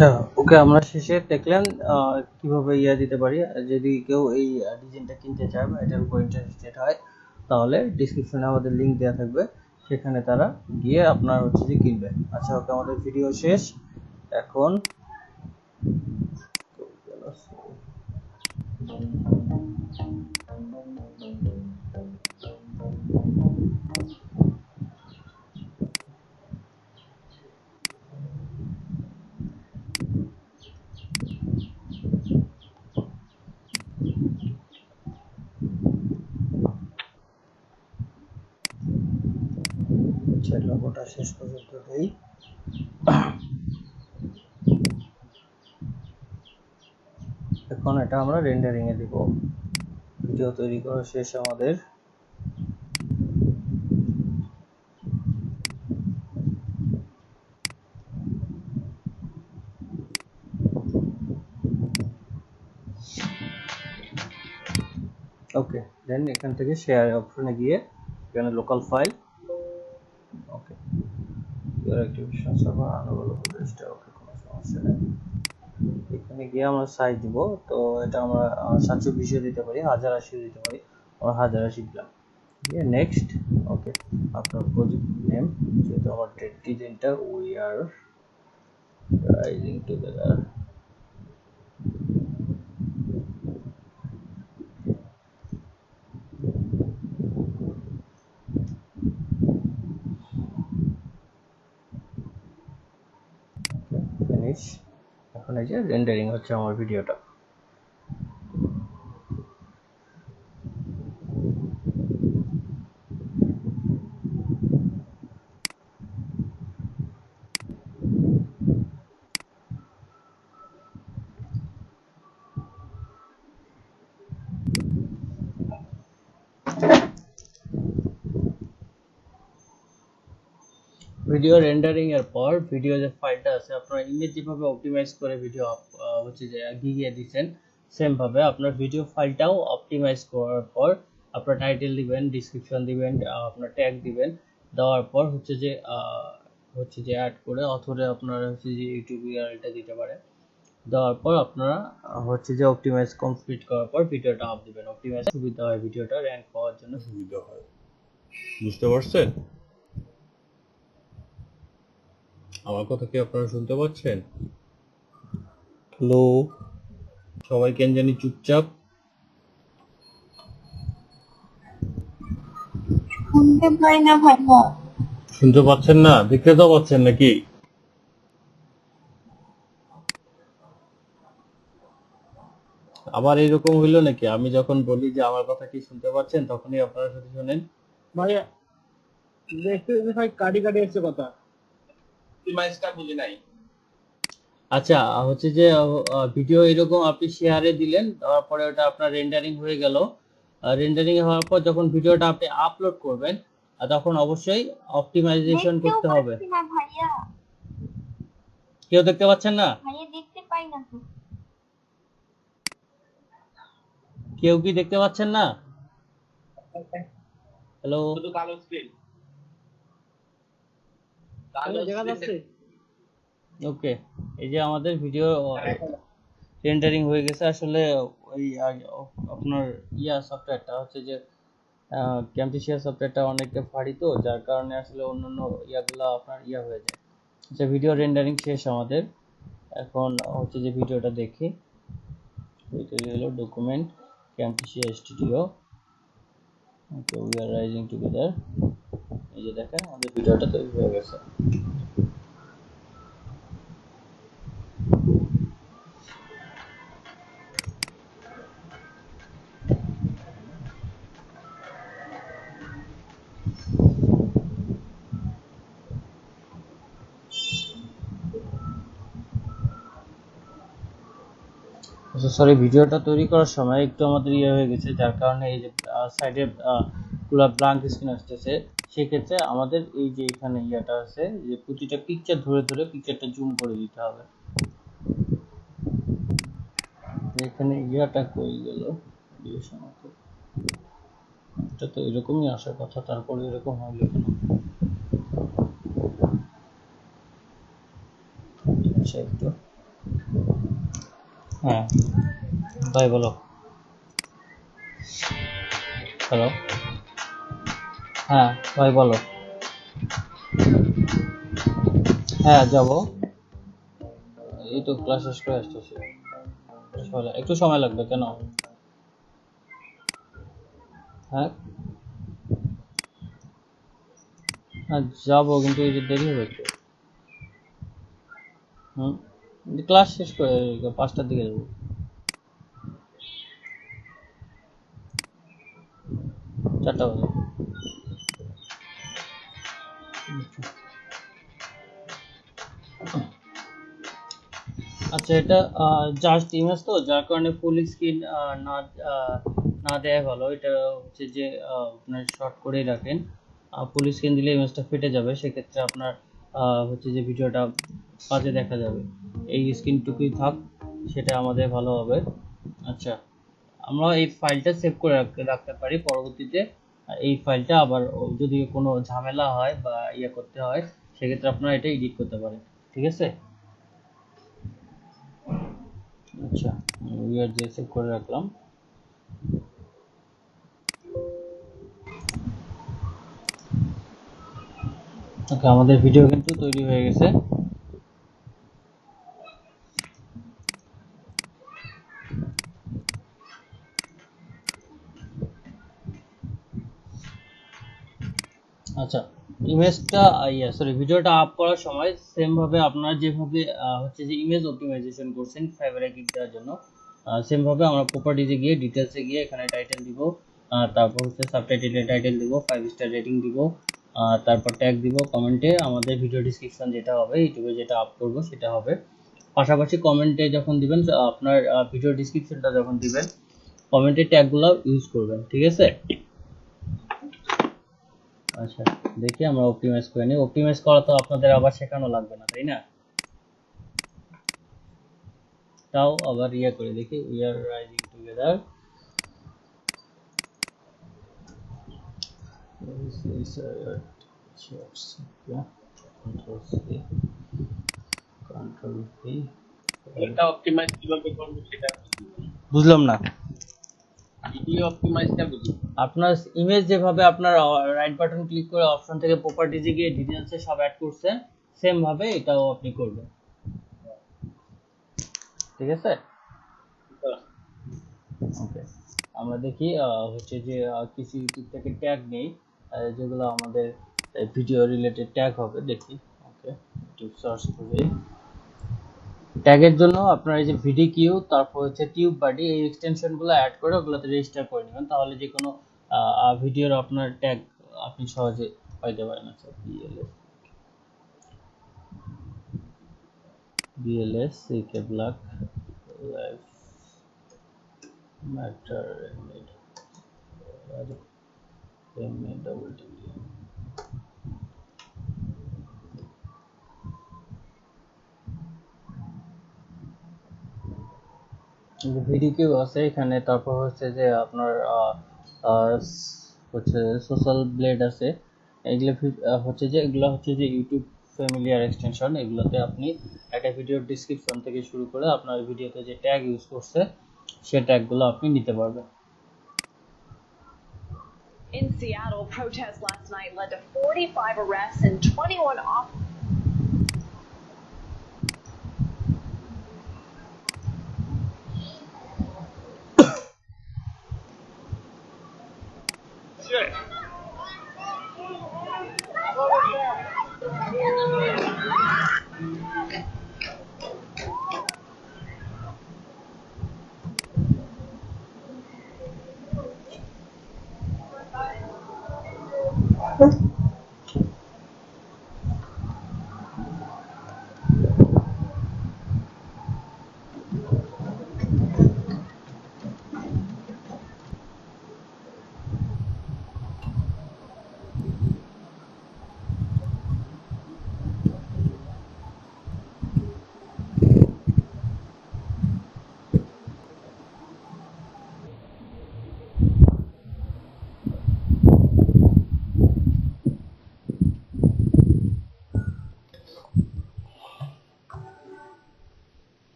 আচ্ছা, ওকে, আমরা শেষে দেখলেন কিভাবে দিতে পারি। যদি কেউ এই ডিজাইনটা কিনতে চায় বা এটার উপর ইন্টারেস্টেড হয়, তাহলে ডিসক্রিপশনে আমাদের লিংক দেওয়া থাকবে, সেখানে তারা গিয়ে আপনার যে কিনবে। আচ্ছা, ওকে, আমাদের ভিডিও শেষ এখন। লোগোটা শেষ পর্যন্ত দেই। এখন এটা আমরা রেন্ডারিং এ দিব। ভিডিও তৈরি করা শেষ আমাদের। ওকে, দেন এখান থেকে শেয়ার অপশনে গিয়ে এখানে local file, okay, your activation server unavailable register, okay, কোনো সমস্যা নেই। এখানে গিয়ে আমরা সাইজ দিব। তো এটা আমরা 720 দিতে পারি, 1080 দিতে পারি। আমরা 1080 দিলাম, দিয়ে নেক্সট। ওকে, আপনার প্রজেক্ট নেম, যেহেতু আমার ডিজাইনটা we are rising together, finish. এখন এই যে রেন্ডারিং হচ্ছে আমার ভিডিওটা। ভিডিও রেন্ডারিং এর পর ভিডিও যে ফাইলটা আছে, আপনারা ইমেজ যেভাবে অপটিমাইজ করে ভিডিও হচ্ছে যে গিয়ে দিচ্ছেন, সেম ভাবে আপনার ভিডিও ফাইলটাও অপটিমাইজ করার পর আপনার টাইটেল দিবেন, ডেসক্রিপশন দিবেন, আপনার ট্যাগ দিবেন, দেওয়ার পর হচ্ছে যে অ্যাড করে অথরে আপনারা হচ্ছে যে ইউটিউব ইউআরএলটা দিতে পারেন। দেওয়ার পর আপনারা হচ্ছে যে অপটিমাইজ কমপ্লিট করার পর ভিডিওটা আপ দিবেন। অপটিমাইজ সুবিধা হয়, ভিডিওটা র্যাঙ্ক পাওয়ার জন্য সুবিধা হয়। বুঝতে পারছেন? আমার কথা কি আপনারা শুনতে পাচ্ছেন? হ্যালো, সবাই কেন জানি চুপচাপ। শুনতে পাই না ভাইয়া। শুনতে পাচ্ছেন না? দেখতে তো পাচ্ছেন নাকি? আবার এরকম হইলো নাকি আমি যখন বলি যে আমার কথা কি শুনতে পাচ্ছেন তখনই আপনারা শুধু শোনেন? ভাইয়া দেখতে দেখতে ভাই কাটি কাটি আসছে কথা। অপটিমাইজটা বুঝি নাই। আচ্ছা, হচ্ছে যে ভিডিও এরকম আপনি শেয়ারে দিলেন, তারপরে ওটা আপনার রেন্ডারিং হয়ে গেল। রেন্ডারিং হওয়ার পর যখন ভিডিওটা আপনি আপলোড করবেন তখন অবশ্যই অপটিমাইজেশন দেখতেও করতে হবে। পাচ্ছি না ভাইয়া, কেউ দেখতে পাচ্ছেন না? ভাইয়া দেখতে পাই না তো। কেউ কি দেখতে পাচ্ছেন না? হ্যালো, শুধু কালো স্ক্রিন। কালো দেখা যাচ্ছে? ওকে। এই যে আমাদের ভিডিও রেন্ডারিং হয়ে গেছে। আসলে ওই আপনার সফটওয়্যারটা হচ্ছে যে ক্যামটেসিয়া সফটওয়্যারটা অনেকটা ভারী, তো যার কারণে আসলে অন্যান্য ইয়াগুলো আপনার হয়ে যায়। আচ্ছা, ভিডিও রেন্ডারিং শেষ আমাদের। এখন হচ্ছে যে ভিডিওটা দেখি। এটা হলো document Camtasia studio. Okay, we are rising together. এই যে দেখেন আমাদের ভিডিওটা তৈরি হয়ে গেছে। আচ্ছা, সরি, ভিডিওটা তৈরি করার সময় একটু আমাদের হয়ে গেছে, যার কারণে এই যে সাইডে পুরো ব্ল্যাঙ্ক স্ক্রিন আসতেছে। সেক্ষেত্রে আমাদের এই যে এখানে আছে যে প্রতিটা পিকচার ধরে ধরে পিকচারটা জুম করে দিতে হবে। এখানে কই গেল? এটা তো এরকমই আসার কথা, তারপরে এরকম হলো কেন? আচ্ছা, একটু হ্যাঁ ভাই বলো। হ্যালো, হ্যাঁ ভাই বলো। হ্যাঁ যাবো, এই তো ক্লাস শেষ করে আসতেছি। একটু সময় লাগবে কেন? হ্যাঁ হ্যাঁ যাবো, কিন্তু এই যে দেরি হবে একটু। ক্লাস শেষ করে 5টার দিকে যাবো। 4টা বাজে। আচ্ছা, এটা জাস্ট ইমেজ তো, যার কারণে ফুল স্ক্রিন না না দেয়া ভালো। এটা হচ্ছে যে আপনার শর্ট করেই রাখেন। ফুল স্ক্রিন দিলে ইমেজটা ফেটে যাবে, সেক্ষেত্রে আপনার হচ্ছে যে ভিডিওটা বাজে দেখা যাবে। এই স্ক্রিনটুকুই থাক, সেটা আমাদের ভালো হবে। আচ্ছা, আমরা এই ফাইলটা সেভ করে রাখতে পারি পরবর্তীতে। এই ফাইলটা আবার যদি কোনো ঝামেলা হয় বা করতে হয়, সেক্ষেত্রে আপনারা এটা এডিট করতে পারেন। ঠিক আছে? আচ্ছা, উইআর যে সেভ করে রাখলাম। ওকে, আমাদের ভিডিও কিন্তু তৈরি হয়ে গেছে। আচ্ছা, ইমেজটা ভিডিওটা আপ করার সময় সেম ভাবে আপনারা যেভাবে হচ্ছে যে ইমেজ অপটিমাইজেশন করছেন ফাইবার কিক দেওয়ার জন্য, সেম ভাবে আমরা প্রপার্টিজে গিয়ে ডিটেইলসে গিয়ে এখানে টাইটেল দিব, তারপর হচ্ছে সাবটাইটেলে টাইটেল দিব, 5 স্টার রেটিং দিব, তারপর ট্যাগ দিব, কমেন্টে আমাদের ভিডিও ডেসক্রিপশন যেটা হবে ইউটিউবে যেটা আপ করব সেটা হবে। পাশাপাশি কমেন্টে যখন দিবেন আপনার ভিডিও ডেসক্রিপশনটা যখন দিবেন কমেন্টে ট্যাগগুলো ইউজ করবেন। ঠিক আছে? আচ্ছা, দেখি আমরা অপটিমাইজ করে নিই। অপটিমাইজ করা তো আপনাদের আবার শেখানো লাগবে না, তাই না? তাও আবার করে দেখি। We are rising together. Control C, control V, এটা অপটিমাইজ কিভাবে করব সেটা বুঝি। বুঝলাম না। ভিডিও অপটিমাইজটা বুঝি। আপনার ইমেজ যেভাবে আপনার রাইট বাটন ক্লিক করে অপশন থেকে প্রপার্টিজে গিয়ে ডিটেইলসে সব অ্যাড করছেন, সেম ভাবে এটাও আপনি করবেন। ঠিক আছে? ওকে, আমরা দেখি হচ্ছে যে কিছু ইউটিউব থেকে ট্যাগ নেই, যেগুলো আমাদের ভিডিও রিলেটেড ট্যাগ হবে, দেখি। ওকে, ইউটিউব সার্চ করি। ট্যাগের জন্য আপনার এই যে ভিডি কিউ, তারপর হচ্ছে টিউব বাডি, এই এক্সটেনশনগুলো অ্যাড করে ওগুলোতে রেজিস্টার করে নেবেন, তাহলে যে কোনো ভিডিওর আপনার ট্যাগ আপনি সহজে পাইতে পারেন। আচ্ছা, BLS CK black life matter double T. Video Q আছে এখানে, তারপর হচ্ছে যে আপনার হচ্ছে সোশ্যাল ব্লেড আছে। এগুলো হচ্ছে যে এগুলো হচ্ছে যে ইউটিউব ফ্যামিলিয়ার এক্সটেনশন। এগুলোতে আপনি একটা ভিডিওর ডিসক্রিপশন থেকে শুরু করে আপনার ভিডিওতে যে ট্যাগ ইউজ করছে সে ট্যাগগুলো আপনি নিতে পারবেন। In Seattle, protests last night led to 45 arrests and 21 off. Shit.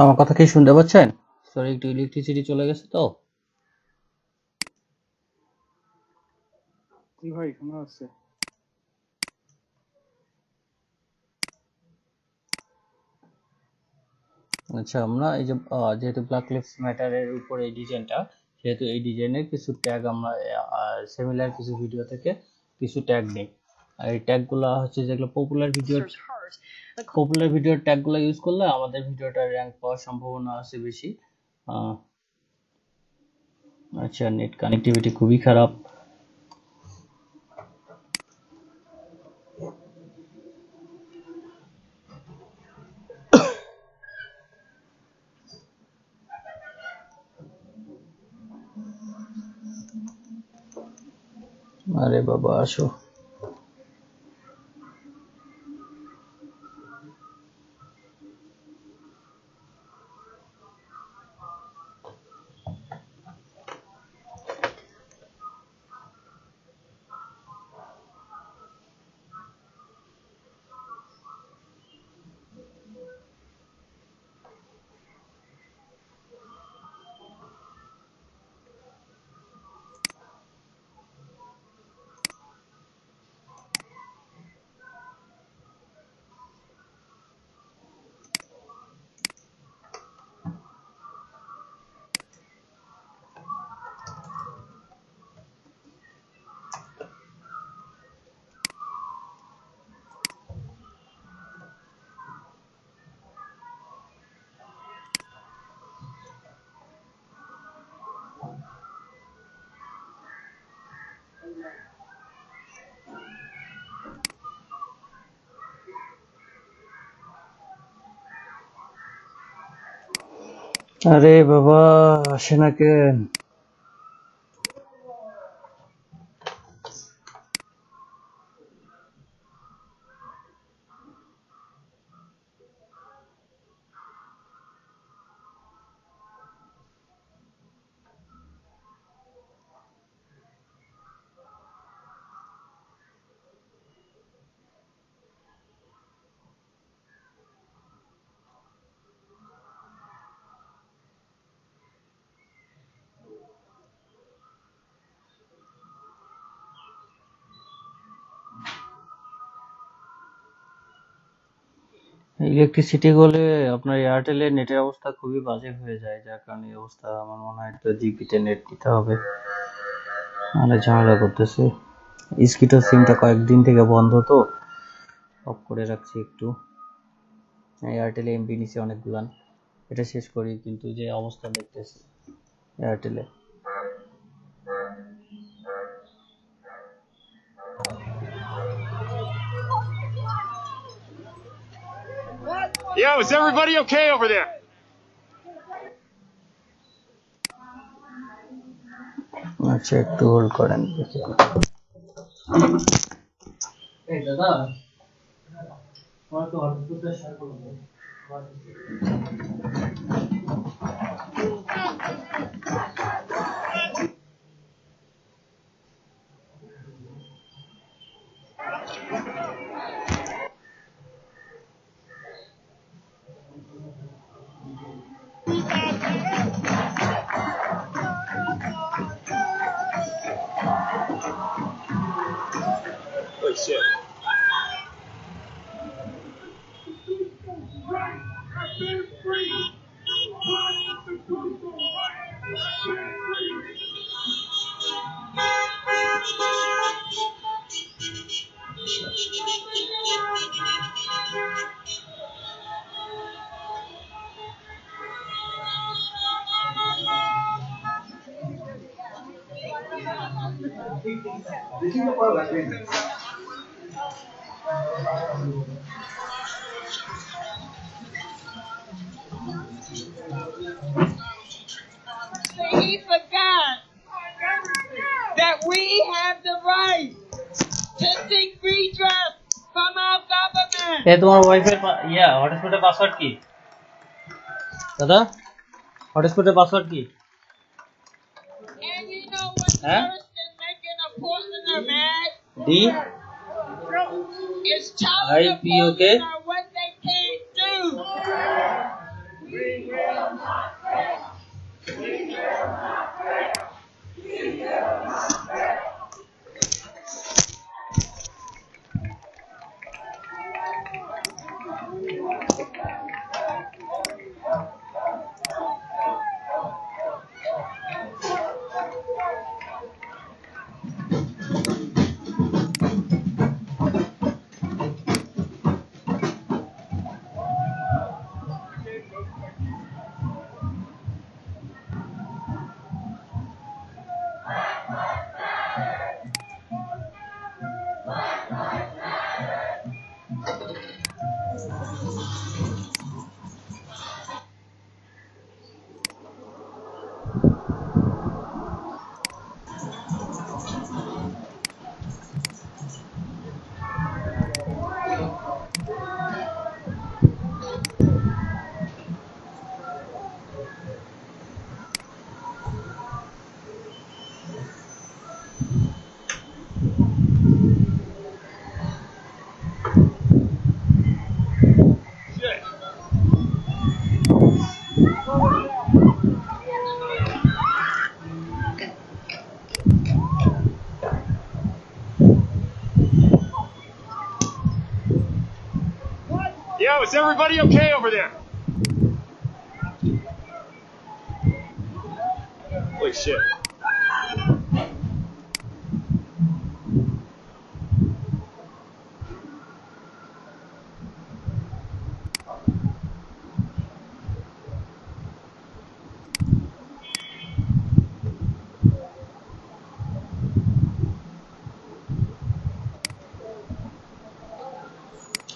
আমার কথা কি শুনতে পাচ্ছেন? সরি, একটু ইলেকট্রিসিটি চলে গেছে তো। জি ভাই, শোনা যাচ্ছে। আচ্ছা, আমরা এই যে যেহেতু ব্ল্যাক লিভস ম্যাটারের উপরে এই ডিজাইনটা, সেহেতু এই ডিজাইনের কিছু ট্যাগ আমরা সিমিলার কিছু ভিডিও থেকে কিছু ট্যাগ নেই। আর এই ট্যাগগুলো হচ্ছে যেগুলো পপুলার ভিডিওর ট্যাগগুলো ইউজ করলে আমাদের ভিডিওটার র্যাঙ্ক পাওয়ার সম্ভাবনা আছে বেশি। আচ্ছা, নেট কানেক্টিভিটি খুবই খারাপ। আরে বাবা, আসো। আরে বাবা, আসে না কেন? ইলেকট্রিসিটি গেলে আপনার এয়ারটেলের নেটের অবস্থা খুবই বাজে হয়ে যায়, যার কারণে এই অবস্থা। আমার মনে হয় তো জিপিতে নেট দিতে হবে, নাহলে ঝামেলা করতেছে। স্কিটো সিমটা কয়েকদিন থেকে বন্ধ, তো অফ করে রাখছি একটু। এয়ারটেলে এমবি নিচে অনেকগুলান, এটা শেষ করি, কিন্তু যে অবস্থা দেখতেছি এয়ারটেলে। Yo, is everybody okay over there? আচ্ছা, একটু হোল্ড করেন, দেখি। এই দাদা, আমার তো হটস্পটটা শেয়ার করুন। Oh shit. He forgot that we have the right to seek redress from our government. তোমার ওয়াইফাই হটস্পটের পাসওয়ার্ড কি দাদা? হটস্পটের পাসওয়ার্ড কি? And you know what the Huh? person making a poisoner mad D is telling the IPOK? poisoner what they can't do. Yo, is everybody okay over there? Holy shit.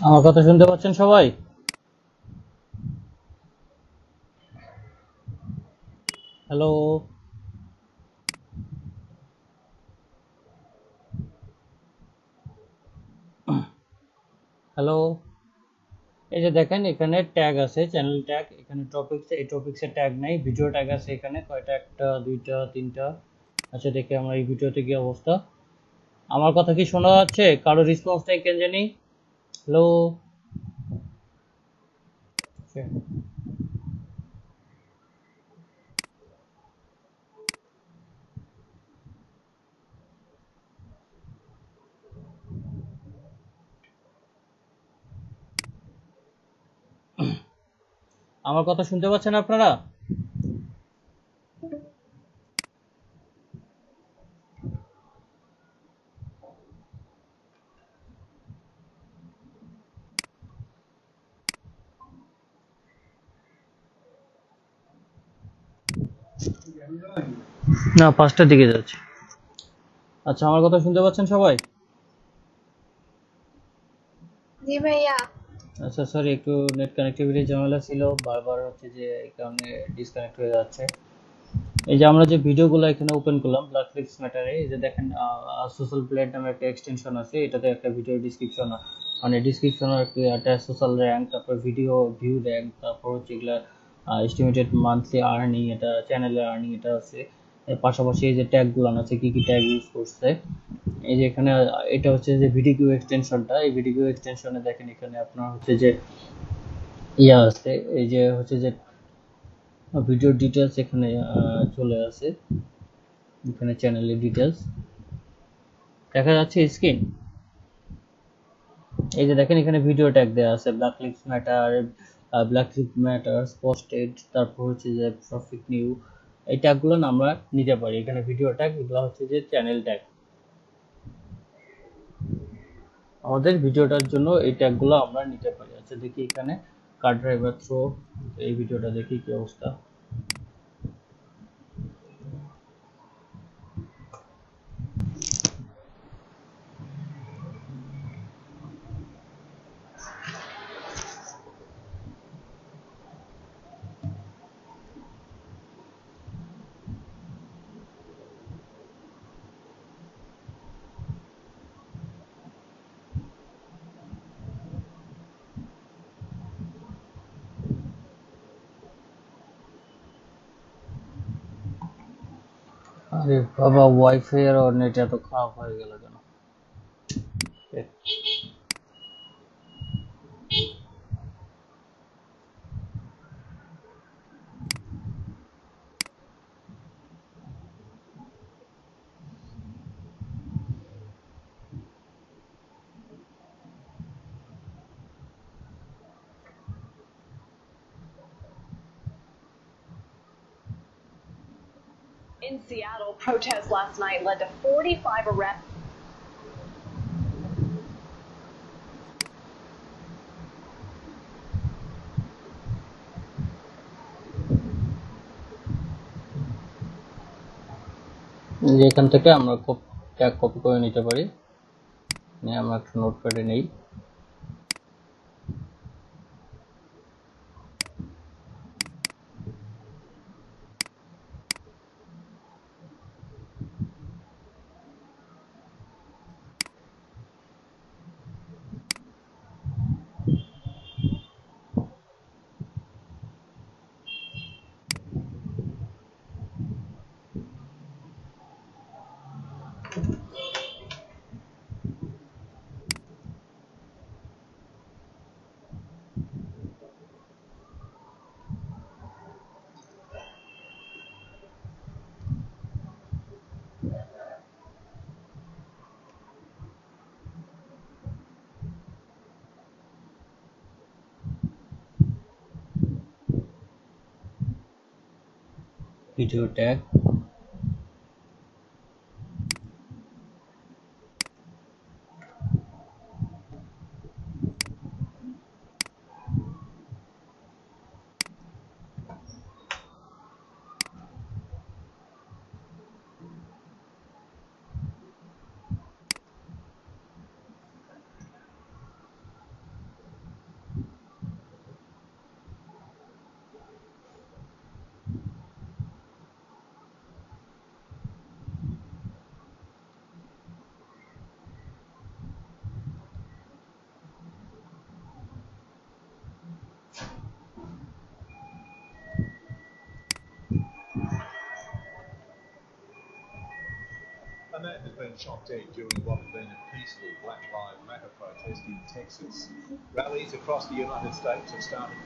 আমার কথা শুনতে পাচ্ছেন সবাই? Hello, hello. এই যে দেখেন এখানে ট্যাগ আছে, চ্যানেল ট্যাগ, এখানে টপিকস, এই টপিকসের ট্যাগ নাই, ভিডিও ট্যাগ আছে এখানে কয়টা, একটা দুইটা তিনটা। আচ্ছা দেখি আমরা এই ভিডিওতে কি অবস্থা। আমার কথা কি শোনা যাচ্ছে? কারো রেসপন্স নাই কেন জানি। হ্যালো। আমার কথা শুনতে পাচ্ছেন আপনারা? না, 5টার দিকে যাচ্ছে। আচ্ছা, আমার কথা শুনতে পাচ্ছেন সবাই? জি ভাইয়া। আচ্ছা সরি, একটু নেট কানেক্টিভিটি ঝামেলা ছিল, বারবার হচ্ছে যে এই কারণে ডিসকানেক্ট হয়ে যাচ্ছে। এই যে আমরা যে ভিডিওগুলো এখানে ওপেন করলাম ব্ল্যাক লিভস ম্যাটারে, এই যে দেখেন সোশ্যাল প্লেট নামে একটা এক্সটেনশন আছে, এটাতে একটা ভিডিও ডিসক্রিপশন, মানে ডিসক্রিপশন একটা সোশ্যাল র্যাঙ্ক, তারপর ভিডিও ভিউ র্যাঙ্ক, তারপর হচ্ছে এগুলা এস্টিমেটেড মান্থলি আর্নিং, এটা চ্যানেলের আর্নিং এটা আছে। এর পাশাপাশি এই যে ট্যাগগুলো আছে, কি কি ট্যাগ ইউজ করছে। এই যে এখানে এটা হচ্ছে যে ভিডিকিউ এক্সটেনশনটা, এই ভিডিকিউ এক্সটেনশনে দেখেন এখানে আপনার হচ্ছে যে ইয়া আছে, এই যে হচ্ছে যে ভিডিও ডিটেলস এখানে চলে আসে, এখানে চ্যানেলের ডিটেলস দেখা যাচ্ছে স্ক্রিন। এই যে দেখেন এখানে ভিডিও ট্যাগ দেওয়া আছে, black leaves matter, black leaves matter posted, তারপর হচ্ছে যে প্রফিট নিউ। এই ট্যাগগুলো না আমরা নিতে পারি, এখানে ভিডিও ট্যাগ, এগুলো হচ্ছে যে চ্যানেল ট্যাগ। আমাদের ভিডিওটার জন্য এই ট্যাগগুলো আমরা নিতে পারি। আচ্ছা দেখি এখানে কার ড্রাইভার থ্রো, এই ভিডিওটা দেখি কি অবস্থা। আরে বাবা, ওয়াইফাই আর নেট এত খারাপ হয়ে গেল কেন? In Seattle, protests last night led to 45 arrests. যে এখান থেকে আমরা ট্যাগ কপি করে নিতে পারি, নিয়ে আমরা একটা নোটপ্যাডে নেই। Video tag, been shot dead during what had been a peaceful Black Lives Matter protest in Texas. Rallies across the United States have started.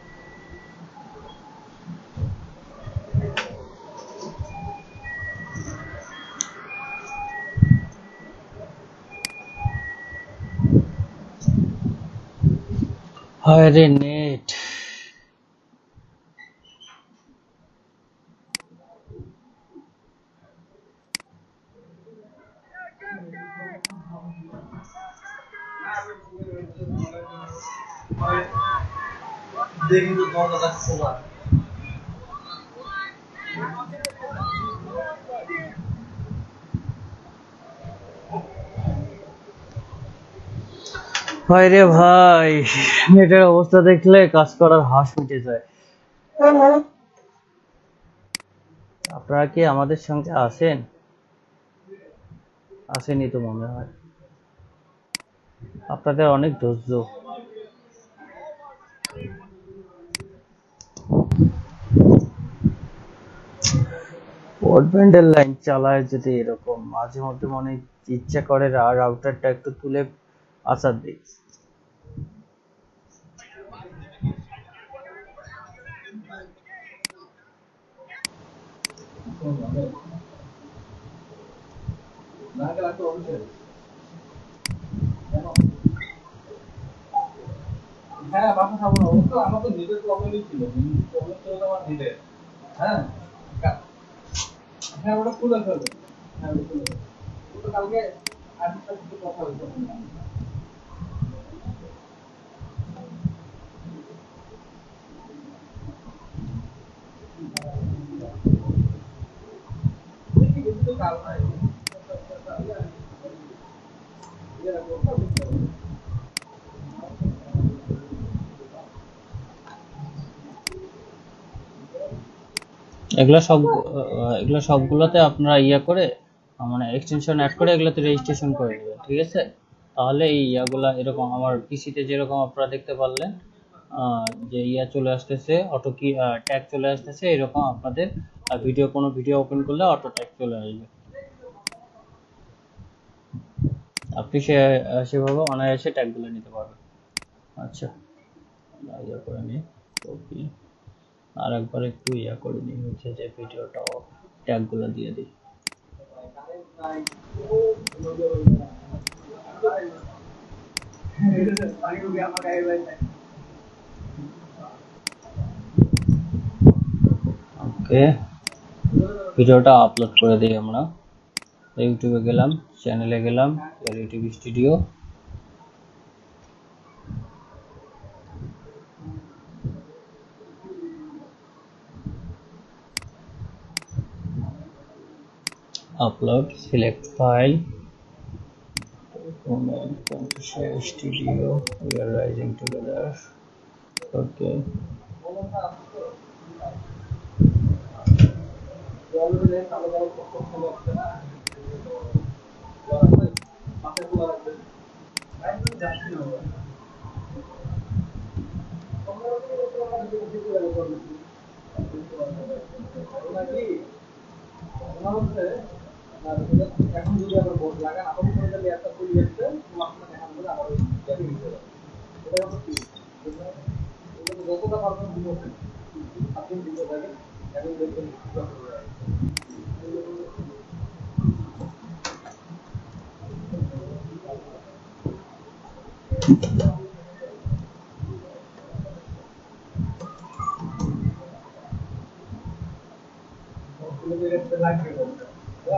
হায় রে নেট। দেখি তো দরজা লাগছে না। হায় রে ভাই, নেটের অবস্থা দেখলে কাজ করার হাঁস মিটে যায়। আপনারা কি আমাদের সঙ্গে আসেন? আসেনি তো মনে হয়। আপনাদের অনেক ধৈর্য। ব্রডব্যান্ডের লাইন চালায় যদি এরকম মাঝে মধ্যে মনে ইচ্ছা করে রাউটারটা একটু তুলে আসার দিই। হ্যাঁ বাসা খাবো না, ও তো আমার তো নিজের প্রবলেমই ছিল, প্রবলেম ছিল তো আমার নিজের। হ্যাঁ হ্যাঁ ওটা খুলে ফেলবে, হ্যাঁ ওটা খুলে ফেলবে। ও তো কালকে আর্টির সাথে কিছু কথা হয়েছে। কিন্তু কাল নাই এগুলো সবগুলোতে আপনারা ইয়া করে মানে এক্সটেনশন অ্যাড করে এগুলোতে রেজিস্ট্রেশন করে নেবেন, ঠিক আছে? তাহলে এই ইয়াগুলা এরকম আমার পিসিতে যেরকম আপনারা দেখতে পারলেন যে ইয়া চলে আসতেছে, অটো কি ট্যাগ চলে আসতেছে, এরকম আপনাদের কোনো ভিডিও ওপেন করলে অটো ট্যাগ চলে আসবে। আপনি সেভাবে অনায়াসে ট্যাগগুলো নিতে পারবেন। আচ্ছা, ইয়া করে নিই, কপি আর একবার একটু ইয়া করে নিই, হচ্ছে যে ভিডিওটা ট্যাগগুলো দিয়ে দিই। ওকে, ভিডিওটা আপলোড করে দিই আমরা। ইউটিউবে গেলাম, চ্যানেলে গেলাম, YouTube studio, upload, select file, studio, we are rising together. Okay, এখন যদি আবার বোর্ড লাগান আপন করে দিলে একটা ফুল গেছে তোমার সাথে দেখা করে আবার জায়গা দিতে হবে। এটা হচ্ছে কি এটা তো যতটা পারবেন দিব আপনি দিতে থাকেন, এখন দেখবেন লাগবে বলতে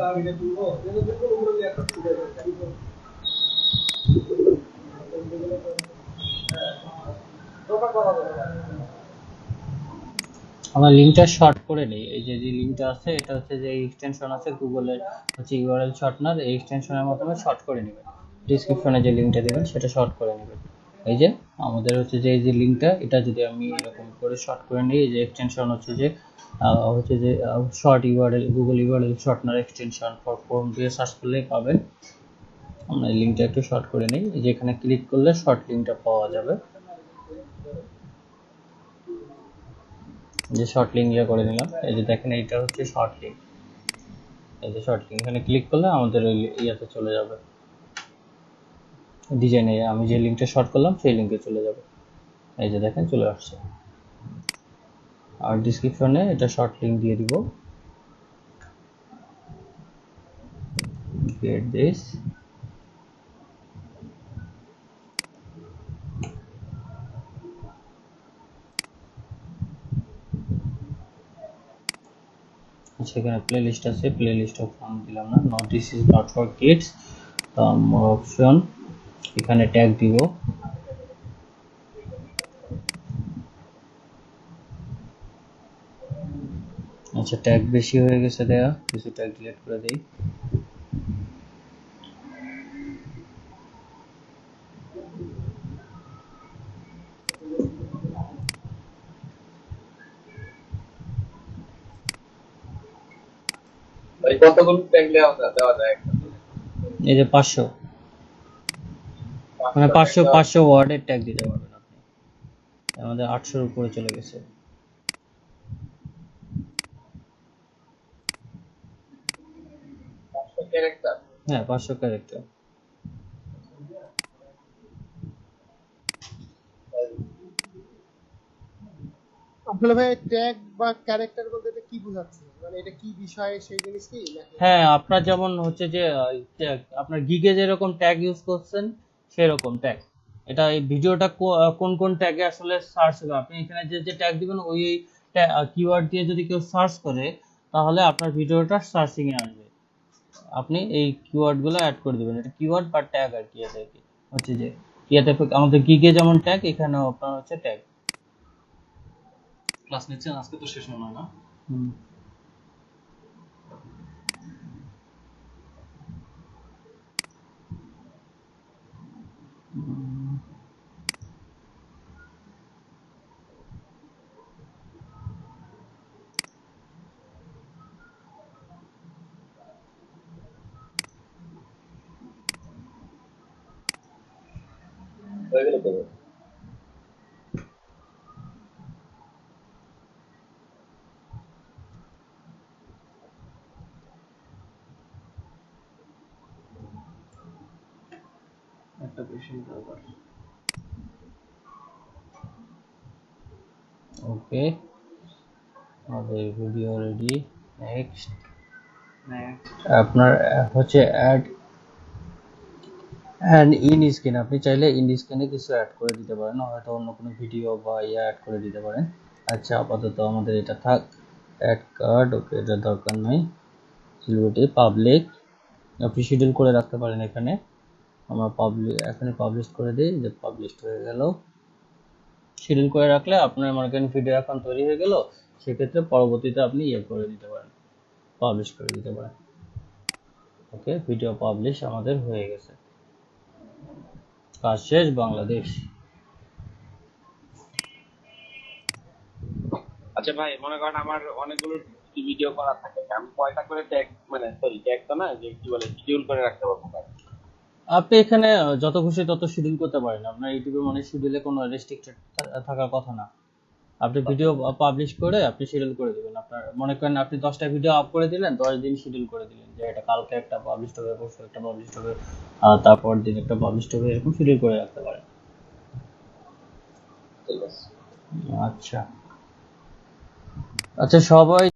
আমি এটা তুলবো এটা দেখবো ওগুলো একটা তুলে দেবো। আমরা লিঙ্কটা শর্ট করে নিই। এই যে লিঙ্কটা আছে এটা হচ্ছে যে এক্সটেনশন আছে গুগলের হচ্ছে ইউআরএল শর্টনার, এই এক্সটেনশনের মাধ্যমে শর্ট করে নেবেন। ডেসক্রিপশনে যে লিঙ্কটা দেবেন সেটা শর্ট করে নেবেন। এই যে আমাদের হচ্ছে যে এই যে লিঙ্কটা, এটা যদি আমি এরকম করে শর্ট করে নিই, এই যে এক্সটেনশন হচ্ছে যে short URL, Google URL shortener extension for Chrome দিয়ে সার্চ করলেই পাবেন। আমরা এই লিঙ্কটা একটু শর্ট করে নিই, এই যে এখানে ক্লিক করলে শর্ট লিঙ্কটা পাওয়া যাবে। যে শর্ট লিঙ্ক ইয়া করে নিলাম, এই যে দেখেন এইটা হচ্ছে শর্ট লিঙ্ক। এই যে শর্ট লিঙ্ক, এখানে ক্লিক করলে আমাদের ওই ইয়াতে চলে যাবে, ডিজাইনে আমি যে লিঙ্কটা শর্ট করলাম সেই লিঙ্কে চলে যাবে। এই যে দেখেন চলে আসছে। আর ডেসক্রিপশনে এটা শর্ট লিঙ্ক দিয়ে দিব, get this। সেখানে প্লেলিস্ট আছে, প্লেলিস্ট অপশন দিলাম না, not this is not for kids, more option, এখানে ট্যাগ দিব। আচ্ছা ট্যাগ বেশি হয়ে গেছে দেয়া, কিছু ট্যাগ ডিলিট করে দেই। ভাই কতগুলো ট্যাগ দেওয়া যায়? এই যে 500, মানে 500 ওয়ার্ডের ট্যাগ দিতে পারবেন আপনি। আমাদের 800 উপরে চলে গেছে। 500 ক্যারেক্টার? হ্যাঁ 500 ক্যারেক্টার। আসলে ভাই ট্যাগ বা ক্যারেক্টার বলতে এটা কি বোঝাচ্ছে, মানে এটা কি বিষয় সেই জিনিস কি নাকি? হ্যাঁ আপনার যেমন হচ্ছে যে ট্যাগ, আপনার গিগে যেরকম ট্যাগ ইউজ করছেন সেরকম ট্যাগ। এটা এই ভিডিওটা কোন কোন ট্যাগে আসলে সার্চ হবে, আপনি এখানে যে যে ট্যাগ দিবেন ওই কিওয়ার্ড দিয়ে যদি কেউ সার্চ করে তাহলে আপনার ভিডিওটা সার্চিং এ আসবে। আপনি এই কিওয়ার্ডগুলো অ্যাড করে দিবেন, এটা কিওয়ার্ড বা ট্যাগ আর কি, এটা কি হচ্ছে যে ইয়াতে আমাদের গিগে যেমন ট্যাগ, এখানেও আপনার হচ্ছে ট্যাগ। ক্লাস নিচ্ছেন আজকে তো শেষ মনে হয় না? হয়ে গেল তো? একটা পেশেন্ট দরকার। ওকে আমাদের ভিডিও রেডি। নেক্সট আপনার হচ্ছে অ্যাড অ্যান্ড ইন স্ক্রিন, আপনি চাইলে ইন স্ক্রিনে কিছু অ্যাড করে দিতে পারেন, হয়তো অন্য কোনো ভিডিও বা ইয়া অ্যাড করে দিতে পারেন। আচ্ছা আপাতত আমাদের এটা থাক, অ্যাড কার্ড, ওকে এটা দরকার নাই। সিলেক্ট পাবলিক, আপনি শিডিউল করে রাখতে পারেন এখানে। আমরা এখানে পাবলিশ করে দিই, যে পাবলিশ হয়ে গেল। শিডিউল করে রাখলে আপনার মনে করেন ভিডিও এখন তৈরি হয়ে গেল, সেক্ষেত্রে পরবর্তীতে আপনি ইয়ে করে দিতে পারেন, পাবলিশ করে দিতে পারেন। ওকে ভিডিও পাবলিশ আমাদের হয়ে গেছে, কাজ শেষ বাংলাদেশ। আচ্ছা ভাই মনে করেন আমার অনেকগুলো ভিডিও করা থাকে, আমি কয়টা করে ট্যাগ, মানে সরি ট্যাগ তো না, যে কি বলে শিডিউল করে রাখতে পারবো ভাই? আপনি এখানে যত খুশি তত শিডিউল করতে পারেন, আপনার ইউটিউবে মানে শিডিউলে কোনো রেস্ট্রিক্টেড থাকার কথা না। আপনি ভিডিও পাবলিশ করে আপনি শিডিউল করে দিবেন, আপনার মনে করেন আপনি 10টা ভিডিও আপ করে দিলেন, 10 দিন শিডিউল করে দিলেন যে এটা কালকে একটা পাবলিশ হবে, পরশু একটা পাবলিশ হবে, তারপর দিন একটা পাবলিশ হবে, এরকম শিডিউল করে রাখতে পারেন। ঠিক আছে। আচ্ছা আচ্ছা সবাই